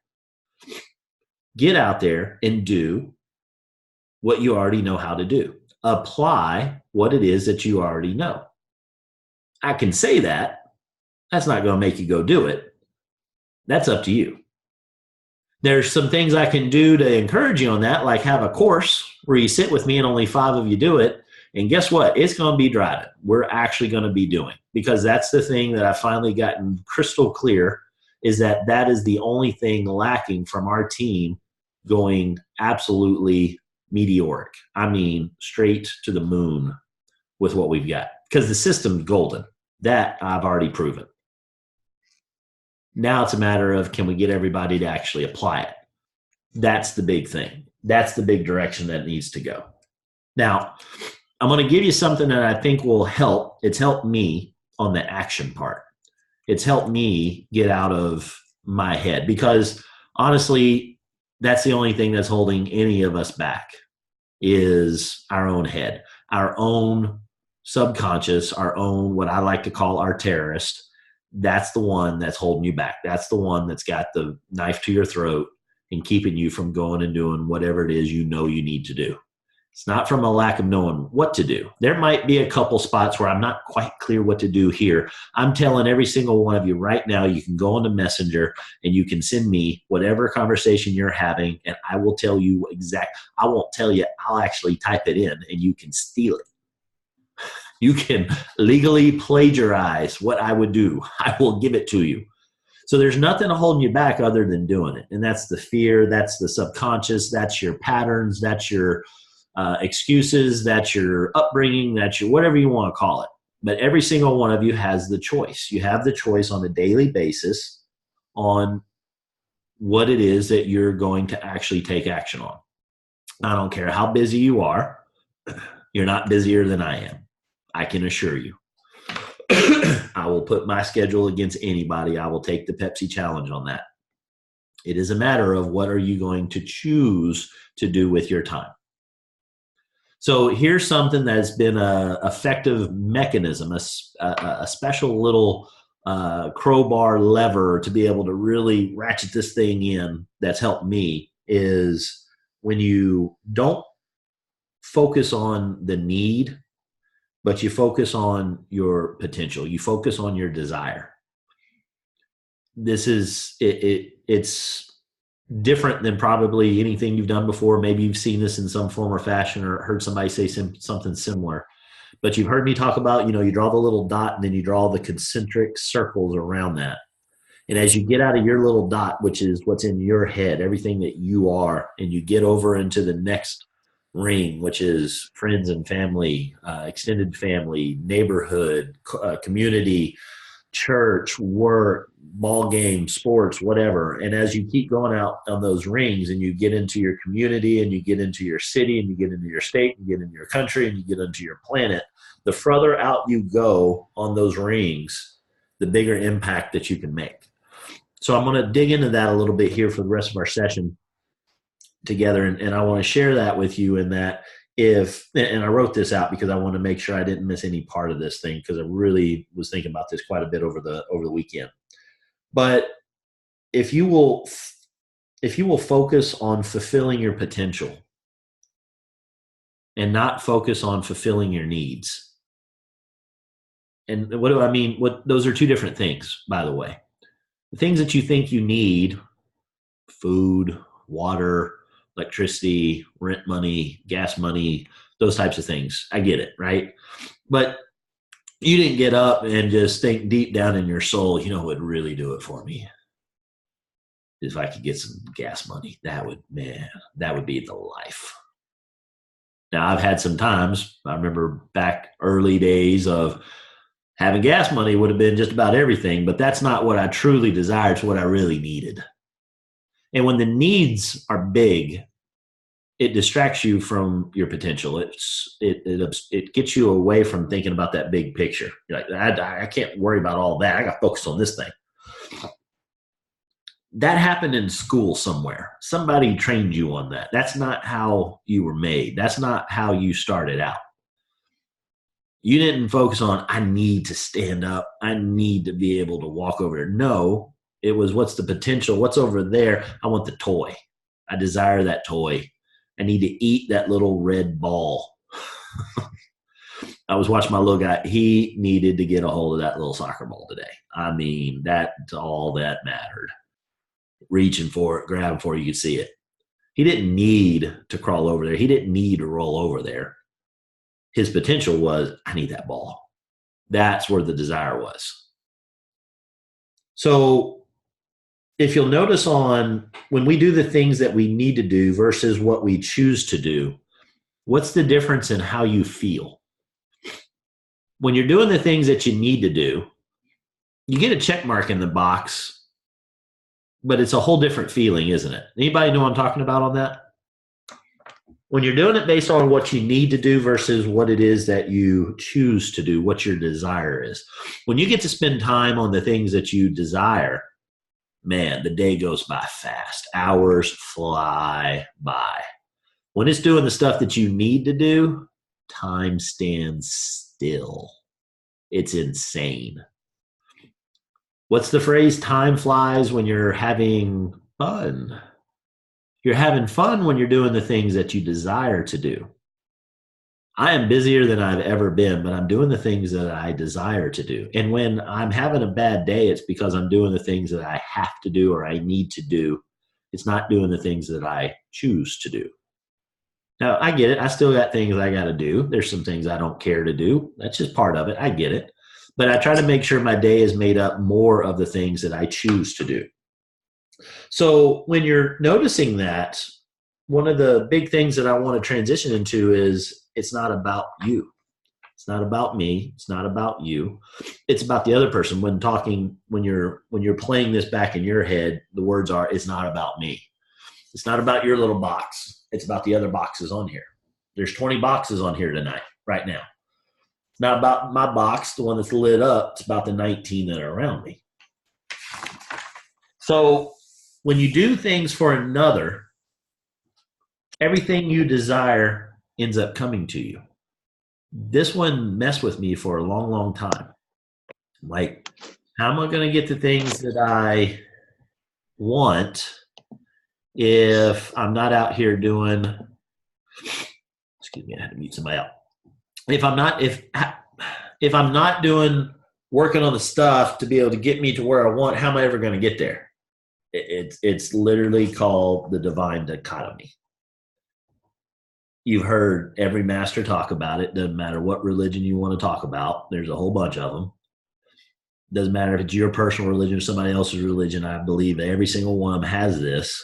Get out there and do what you already know how to do. Apply what it is that you already know. I can say that. That's not going to make you go do it. That's up to you. There's some things I can do to encourage you on that, like have a course where you sit with me and only 5 of you do it. And guess what? It's going to be driving. We're actually going to be doing, because that's the thing that I've finally gotten crystal clear, is that is the only thing lacking from our team going absolutely meteoric. I mean, straight to the moon with what we've got, because the system's golden. That I've already proven. Now it's a matter of, can we get everybody to actually apply it? That's the big thing. That's the big direction that needs to go. Now, I'm going to give you something that I think will help. It's helped me on the action part. It's helped me get out of my head, because honestly, that's the only thing that's holding any of us back, is our own head, our own subconscious, our own, what I like to call our terrorist. That's the one that's holding you back. That's the one that's got the knife to your throat and keeping you from going and doing whatever it is you know you need to do. It's not from a lack of knowing what to do. There might be a couple spots where I'm not quite clear what to do here. I'm telling every single one of you right now, you can go on to Messenger and you can send me whatever conversation you're having, and I will tell you I won't tell you, I'll actually type it in and you can steal it. You can legally plagiarize what I would do. I will give it to you. So there's nothing holding you back other than doing it. And that's the fear. That's the subconscious. That's your patterns. That's your excuses. That's your upbringing. That's your whatever you want to call it. But every single one of you has the choice. You have the choice on a daily basis on what it is that you're going to actually take action on. I don't care how busy you are. You're not busier than I am. I can assure you. I will put my schedule against anybody. I will take the Pepsi challenge on that. It is a matter of, what are you going to choose to do with your time? So here's something that's been an effective mechanism, a special little crowbar lever to be able to really ratchet this thing in, that's helped me, is when you don't focus on the need, but you focus on your potential. You focus on your desire. This is, it's different than probably anything you've done before. Maybe you've seen this in some form or fashion, or heard somebody say something similar. But you've heard me talk about, you draw the little dot and then you draw the concentric circles around that. And as you get out of your little dot, which is what's in your head, everything that you are, and you get over into the next ring, which is friends and family, extended family, neighborhood, community, church, work, ball games, sports, whatever. And as you keep going out on those rings and you get into your community and you get into your city and you get into your state and you get into your country and you get into your planet, the further out you go on those rings, the bigger impact that you can make. So I'm going to dig into that a little bit here for the rest of our session together. And I want to share that with you in that and I wrote this out because I want to make sure I didn't miss any part of this thing, because I really was thinking about this quite a bit over the weekend. But if you will focus on fulfilling your potential and not focus on fulfilling your needs. And what do I mean? Those are two different things, by the way. The things that you think you need, food, water, electricity, rent money, gas money, those types of things. I get it, right? But you didn't get up and just think deep down in your soul, you know what would really do it for me? If I could get some gas money, that would be the life. Now, I've had some times, I remember back early days of having gas money would have been just about everything, but that's not what I truly desired. It's what I really needed. And when the needs are big, it distracts you from your potential. It gets you away from thinking about that big picture. You're like, I can't worry about all that. I got to focus on this thing. That happened in school somewhere. Somebody trained you on that. That's not how you were made. That's not how you started out. You didn't focus on, I need to stand up. I need to be able to walk over there. No, it was, what's the potential? What's over there? I want the toy. I desire that toy. I need to eat that little red ball. I was watching my little guy. He needed to get a hold of that little soccer ball today. I mean, that's all that mattered. Reaching for it, grabbing for it, you could see it. He didn't need to crawl over there. He didn't need to roll over there. His potential was, I need that ball. That's where the desire was. So if you'll notice on when we do the things that we need to do versus what we choose to do, what's the difference in how you feel? When you're doing the things that you need to do, you get a check mark in the box, but it's a whole different feeling, isn't it? Anybody know what I'm talking about on that? When you're doing it based on what you need to do versus what it is that you choose to do, what your desire is. When you get to spend time on the things that you desire, man, the day goes by fast. Hours fly by. When it's doing the stuff that you need to do, time stands still. It's insane. What's the phrase? Time flies when you're having fun. You're having fun when you're doing the things that you desire to do. I am busier than I've ever been, but I'm doing the things that I desire to do. And when I'm having a bad day, it's because I'm doing the things that I have to do or I need to do. It's not doing the things that I choose to do. Now, I get it. I still got things I got to do. There's some things I don't care to do. That's just part of it. I get it. But I try to make sure my day is made up more of the things that I choose to do. So when you're noticing that, one of the big things that I want to transition into is it's not about you. It's not about me. It's not about you. It's about the other person. When you're playing this back in your head, the words are, it's not about me. It's not about your little box. It's about the other boxes on here. There's 20 boxes on here tonight, right now. It's not about my box, the one that's lit up. It's about the 19 that are around me. So when you do things for another, everything you desire ends up coming to you. This one messed with me for a long, long time. Like, how am I going to get the things that I want if I'm not out here doing, excuse me, I had to mute somebody out. If I'm not doing, working on the stuff to be able to get me to where I want, how am I ever going to get there? It's literally called the divine dichotomy. You've heard every master talk about it. Doesn't matter what religion you want to talk about. There's a whole bunch of them. Doesn't matter if it's your personal religion or somebody else's religion. I believe every single one of them has this.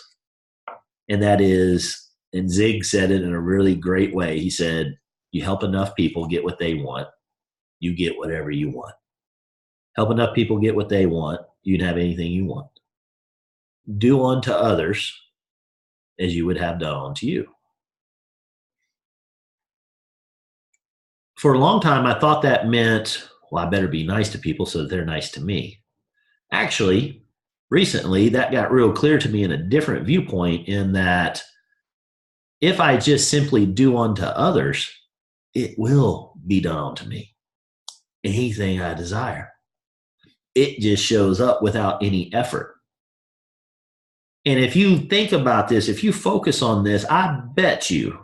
And that is, and Zig said it in a really great way. He said, you help enough people get what they want, you get whatever you want. Help enough people get what they want, you'd have anything you want. Do unto others as you would have done unto you. For a long time, I thought that meant, well, I better be nice to people so that they're nice to me. Actually, recently, that got real clear to me in a different viewpoint, in that if I just simply do unto others, it will be done unto me. Anything I desire. It just shows up without any effort. And if you think about this, if you focus on this, I bet you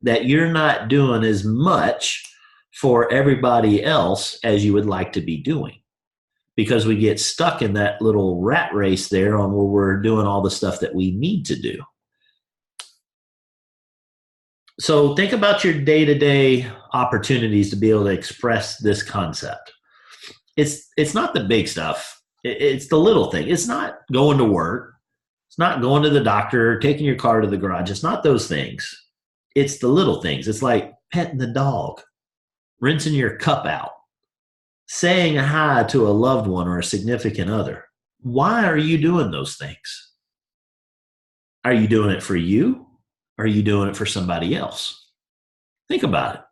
that you're not doing as much for everybody else as you would like to be doing, because we get stuck in that little rat race there on where we're doing all the stuff that we need to do. So think about your day-to-day opportunities to be able to express this concept. It's not the big stuff. It's the little thing. It's not going to work. It's not going to the doctor, taking your car to the garage. It's not those things. It's the little things. It's like petting the dog, rinsing your cup out, saying hi to a loved one or a significant other. Why are you doing those things? Are you doing it for you? Or are you doing it for somebody else? Think about it.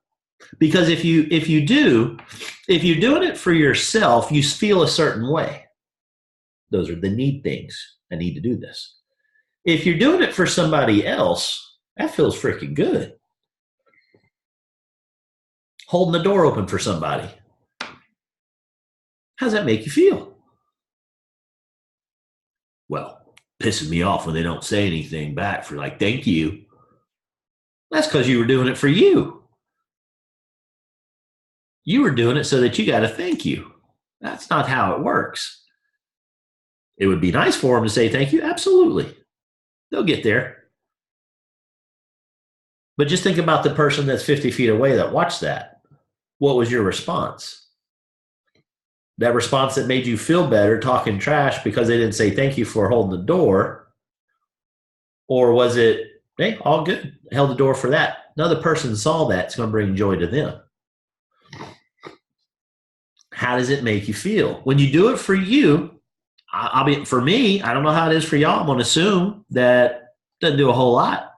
Because if you're doing it for yourself, you feel a certain way. Those are the need things. I need to do this. If you're doing it for somebody else, that feels freaking good. Holding the door open for somebody. How does that make you feel? Well, pisses me off when they don't say anything back for like, thank you. That's because you were doing it for you. You were doing it so that you got to thank you. That's not how it works. It would be nice for them to say thank you. Absolutely. They'll get there. But just think about the person that's 50 feet away that watched that. What was your response? That response that made you feel better talking trash because they didn't say thank you for holding the door? Or was it, hey, all good, held the door for that? Another person saw that, it's going to bring joy to them. How does it make you feel? When you do it for you, for me, I don't know how it is for y'all. I'm going to assume that it doesn't do a whole lot.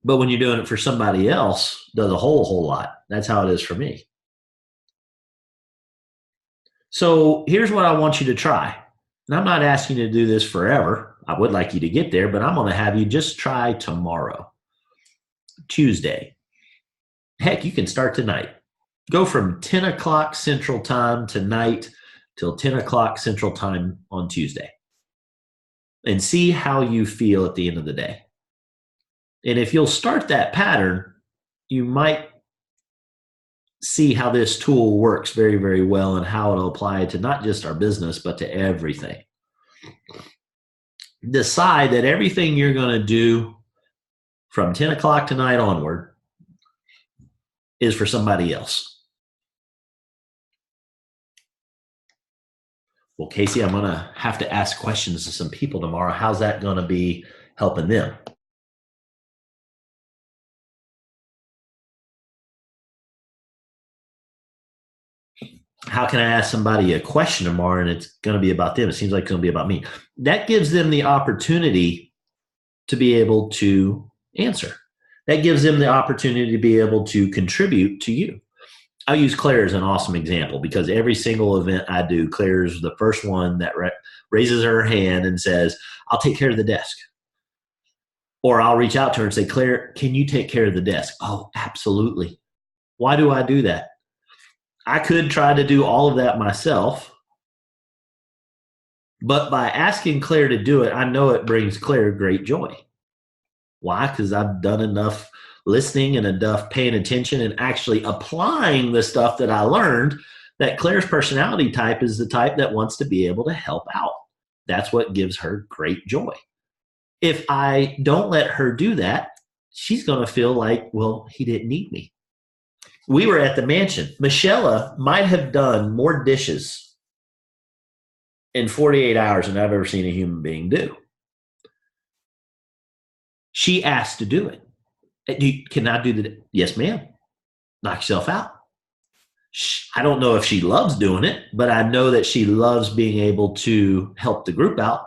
But when you're doing it for somebody else, it does a whole lot. That's how it is for me. So here's what I want you to try. And I'm not asking you to do this forever. I would like you to get there, but I'm going to have you just try tomorrow, Tuesday. Heck, you can start tonight. Go from 10 o'clock Central Time tonight till 10 o'clock Central Time on Tuesday. And see how you feel at the end of the day. And if you'll start that pattern, you might see how this tool works very, very well and how it'll apply to not just our business, but to everything. Decide that everything you're going to do from 10 o'clock tonight onward is for somebody else. Well, Casey, I'm going to have to ask questions to some people tomorrow. How's that going to be helping them? How can I ask somebody a question tomorrow and it's going to be about them? It seems like it's going to be about me. That gives them the opportunity to be able to answer. That gives them the opportunity to be able to contribute to you. I'll use Claire as an awesome example because every single event I do, Claire is the first one that raises her hand and says, I'll take care of the desk. Or I'll reach out to her and say, Claire, can you take care of the desk? Oh, absolutely. Why do I do that? I could try to do all of that myself, but by asking Claire to do it, I know it brings Claire great joy. Why? Because I've done enough listening and enough paying attention and actually applying the stuff that I learned, that Claire's personality type is the type that wants to be able to help out. That's what gives her great joy. If I don't let her do that, she's going to feel like, well, he didn't need me. We were at the mansion. Michelle might have done more dishes in 48 hours than I've ever seen a human being do. She asked to do it. Can I do that? Yes, ma'am. Knock yourself out. I don't know if she loves doing it, but I know that she loves being able to help the group out.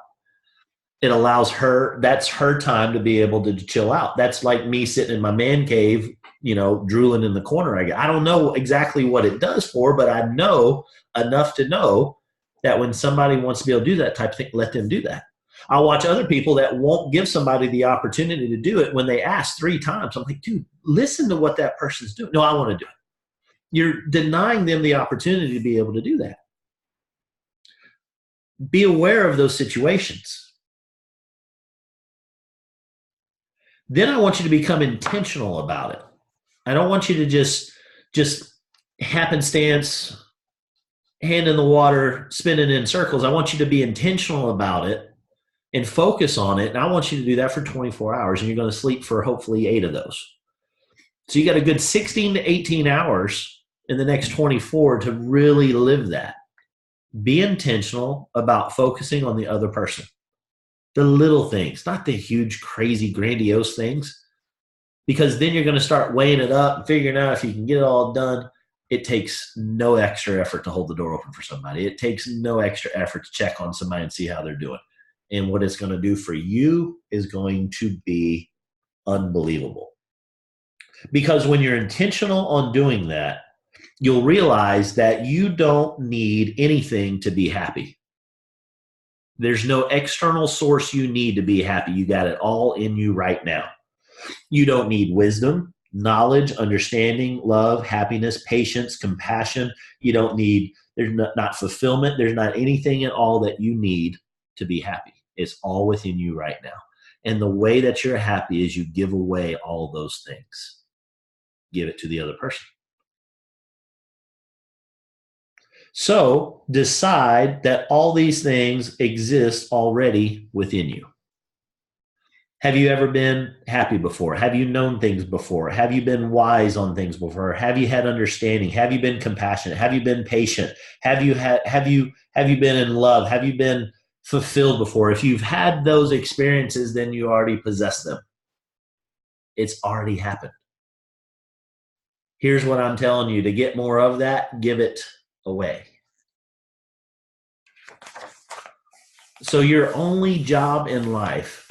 It allows her, that's her time to be able to chill out. That's like me sitting in my man cave, drooling in the corner. I don't know exactly what it does for, but I know enough to know that when somebody wants to be able to do that type of thing, let them do that. I'll watch other people that won't give somebody the opportunity to do it when they ask 3 times. I'm like, dude, listen to what that person's doing. No, I want to do it. You're denying them the opportunity to be able to do that. Be aware of those situations. Then I want you to become intentional about it. I don't want you to just happenstance, hand in the water, spinning in circles. I want you to be intentional about it and focus on it. And I want you to do that for 24 hours, and you're going to sleep for hopefully 8 of those. So you got a good 16 to 18 hours in the next 24 to really live that. Be intentional about focusing on the other person. The little things, not the huge, crazy, grandiose things, because then you're going to start weighing it up and figuring out if you can get it all done. It takes no extra effort to hold the door open for somebody. It takes no extra effort to check on somebody and see how they're doing. And what it's going to do for you is going to be unbelievable. Because when you're intentional on doing that, you'll realize that you don't need anything to be happy. There's no external source you need to be happy. You got it all in you right now. You don't need wisdom, knowledge, understanding, love, happiness, patience, compassion. You don't need, there's not fulfillment. There's not anything at all that you need to be happy. It's all within you right now. And the way that you're happy is you give away all those things. Give it to the other person. So decide that all these things exist already within you. Have you ever been happy before? Have you known things before? Have you been wise on things before? Have you had understanding? Have you been compassionate? Have you been patient? Have you been in love? Have you been fulfilled before? If you've had those experiences, then you already possess them. It's already happened. Here's what I'm telling you: to get more of that, give it away. So your only job in life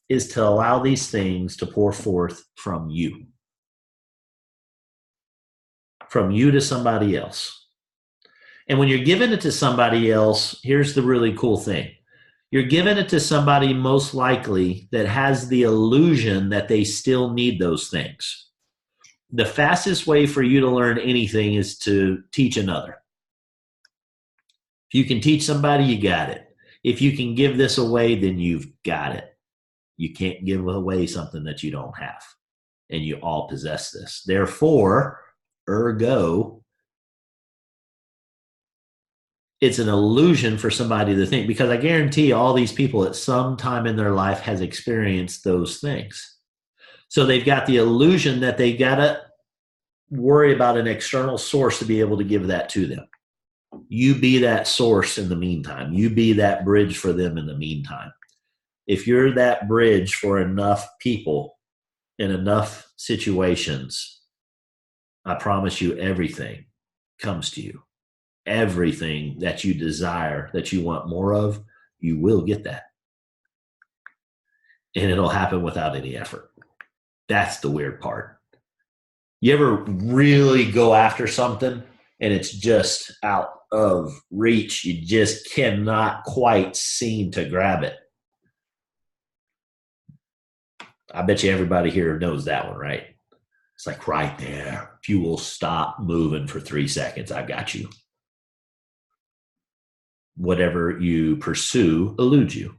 is to allow these things to pour forth from you to somebody else. And when you're giving it to somebody else, here's the really cool thing. You're giving it to somebody most likely that has the illusion that they still need those things. The fastest way for you to learn anything is to teach another. If you can teach somebody, you got it. If you can give this away, then you've got it. You can't give away something that you don't have. And you all possess this. Therefore, ergo, it's an illusion for somebody to think, because I guarantee all these people at some time in their life has experienced those things. So they've got the illusion that they got to worry about an external source to be able to give that to them. You be that source in the meantime. You be that bridge for them in the meantime. If you're that bridge for enough people in enough situations, I promise you everything comes to you. Everything that you desire, that you want more of, you will get that. And it'll happen without any effort. That's the weird part. You ever really go after something and it's just out of reach? You just cannot quite seem to grab it. I bet you everybody here knows that one, right? It's like right there. If you will stop moving for 3 seconds, I got you. Whatever you pursue eludes you.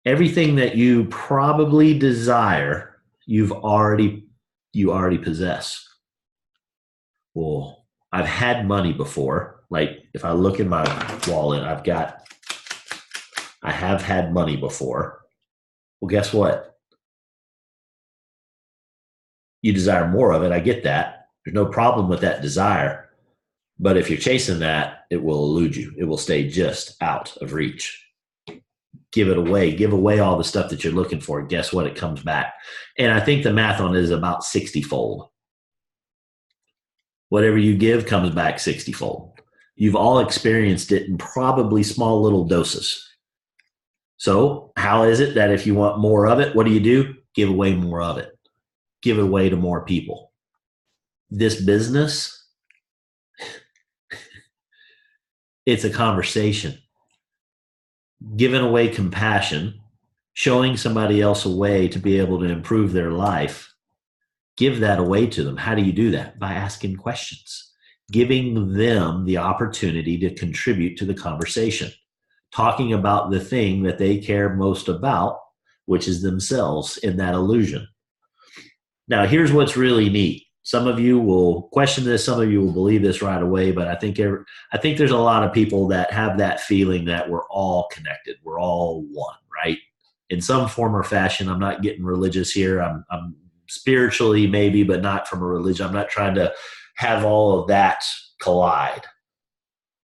Everything that you probably desire, you already possess. Well, I've had money before. Like if I look in my wallet, I have had money before. Well, guess what? You desire more of it. I get that. There's no problem with that desire. But if you're chasing that, it will elude you. It will stay just out of reach. Give it away. Give away all the stuff that you're looking for. Guess what? It comes back. And I think the math on it is about 60-fold. Whatever you give comes back 60-fold. You've all experienced it in probably small little doses. So how is it that if you want more of it, what do? Give away more of it. Give it away to more people. This business, it's a conversation. Giving away compassion, showing somebody else a way to be able to improve their life, give that away to them. How do you do that? By asking questions, giving them the opportunity to contribute to the conversation, talking about the thing that they care most about, which is themselves in that illusion. Now, here's what's really neat. Some of you will question this, some of you will believe this right away, but I think there's a lot of people that have that feeling that we're all connected, we're all one, right? In some form or fashion. I'm not getting religious here. I'm spiritually maybe, but not from a religion. I'm not trying to have all of that collide.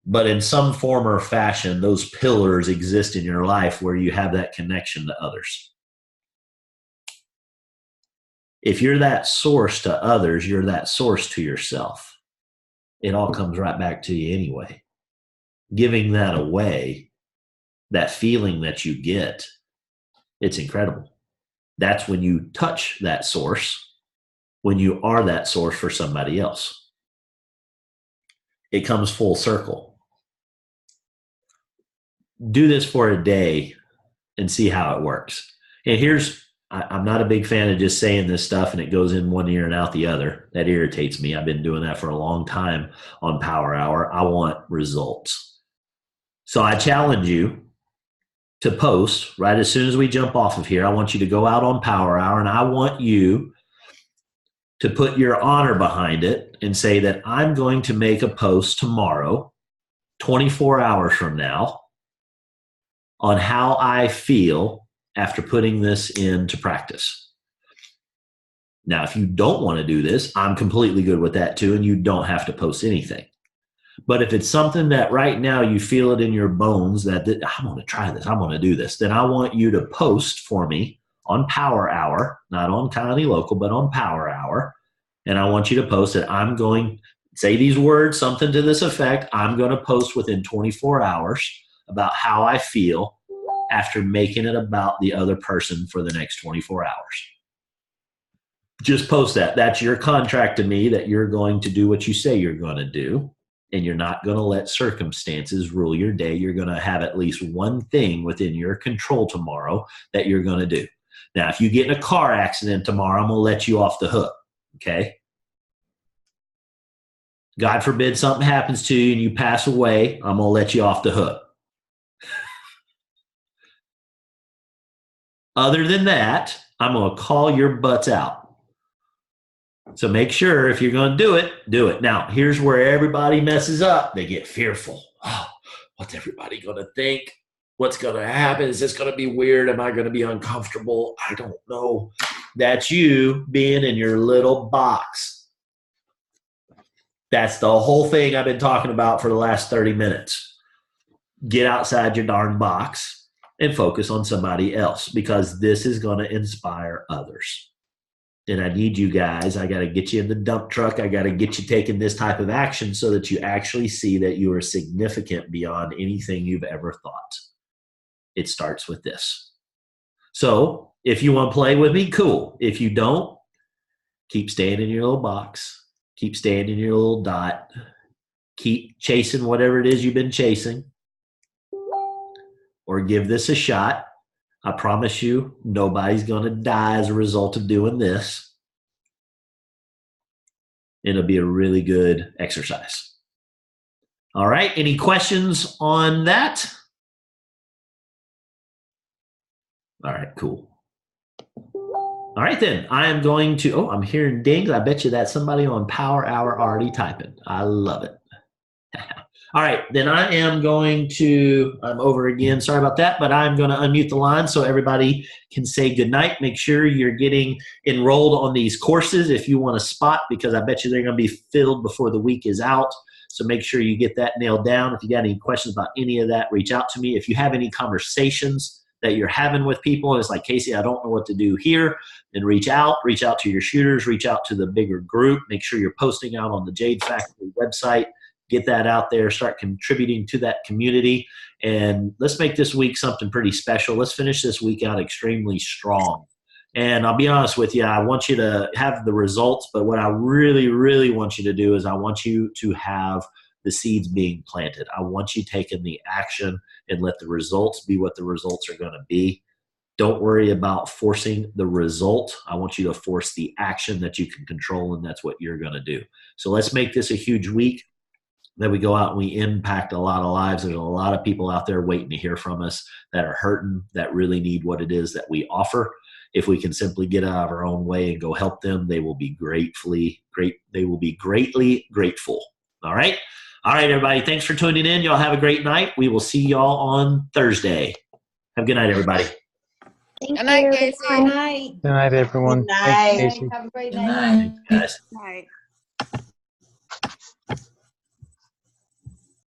But in some form or fashion, those pillars exist in your life where you have that connection to others. If you're that source to others, you're that source to yourself. It all comes right back to you anyway. Giving that away, that feeling that you get, it's incredible. That's when you touch that source, when you are that source for somebody else. It comes full circle. Do this for a day and see how it works. And I'm not a big fan of just saying this stuff and it goes in one ear and out the other. That irritates me. I've been doing that for a long time on Power Hour. I want results. So I challenge you to post right as soon as we jump off of here. I want you to go out on Power Hour and I want you to put your honor behind it and say that I'm going to make a post tomorrow, 24 hours from now, on how I feel after putting this into practice. Now, if you don't want to do this, I'm completely good with that too, and you don't have to post anything. But if it's something that right now you feel it in your bones that I want to try this, I want to do this, then I want you to post for me on Power Hour, not on Colony Local, but on Power Hour. And I want you to post that I'm going, say these words, something to this effect, I'm going to post within 24 hours about how I feel after making it about the other person for the next 24 hours. Just post that. That's your contract to me that you're going to do what you say you're going to do, and you're not going to let circumstances rule your day. You're going to have at least one thing within your control tomorrow that you're going to do. Now, if you get in a car accident tomorrow, I'm going to let you off the hook, okay? God forbid something happens to you and you pass away, I'm going to let you off the hook. Other than that, I'm going to call your butts out. So make sure if you're going to do it, do it. Now, here's where everybody messes up. They get fearful. Oh, what's everybody going to think? What's going to happen? Is this going to be weird? Am I going to be uncomfortable? I don't know. That's you being in your little box. That's the whole thing I've been talking about for the last 30 minutes. Get outside your darn box and focus on somebody else, because this is going to inspire others. And I need you guys. I got to get you in the dump truck. I got to get you taking this type of action so that you actually see that you are significant beyond anything you've ever thought. It starts with this. So if you want to play with me, cool. If you don't, keep staying in your little box. Keep staying in your little dot. Keep chasing whatever it is you've been chasing. Or give this a shot. I promise you, nobody's going to die as a result of doing this. It'll be a really good exercise. All right, any questions on that? All right, cool. All right, then. I am going to, I'm hearing dings. I bet you that's somebody on Power Hour already typing. I love it. All right, then I am going to, I'm over again, sorry about that, but I'm going to unmute the line so everybody can say goodnight. Make sure you're getting enrolled on these courses if you want a spot, because I bet you they're going to be filled before the week is out. So make sure you get that nailed down. If you got any questions about any of that, reach out to me. If you have any conversations that you're having with people, and it's like, Casey, I don't know what to do here, then reach out to your shooters, reach out to the bigger group, make sure you're posting out on the Jade Factory website, get that out there, start contributing to that community, and let's make this week something pretty special. Let's finish this week out extremely strong. And I'll be honest with you, I want you to have the results, but what I really, really want you to do is I want you to have the seeds being planted. I want you taking the action and let the results be what the results are going to be. Don't worry about forcing the result. I want you to force the action that you can control, and that's what you're going to do. So let's make this a huge week that we go out and we impact a lot of lives. There's a lot of people out there waiting to hear from us that are hurting, that really need what it is that we offer. If we can simply get out of our own way and go help them, they will be they will be greatly grateful. All right, everybody. Thanks for tuning in. Y'all have a great night. We will see y'all on Thursday. Have a good night, everybody. Good night, Casey. Good night. Good night, everyone. Good night. Thanks, Casey. Have a great Good night. night. Thanks, guys. Night.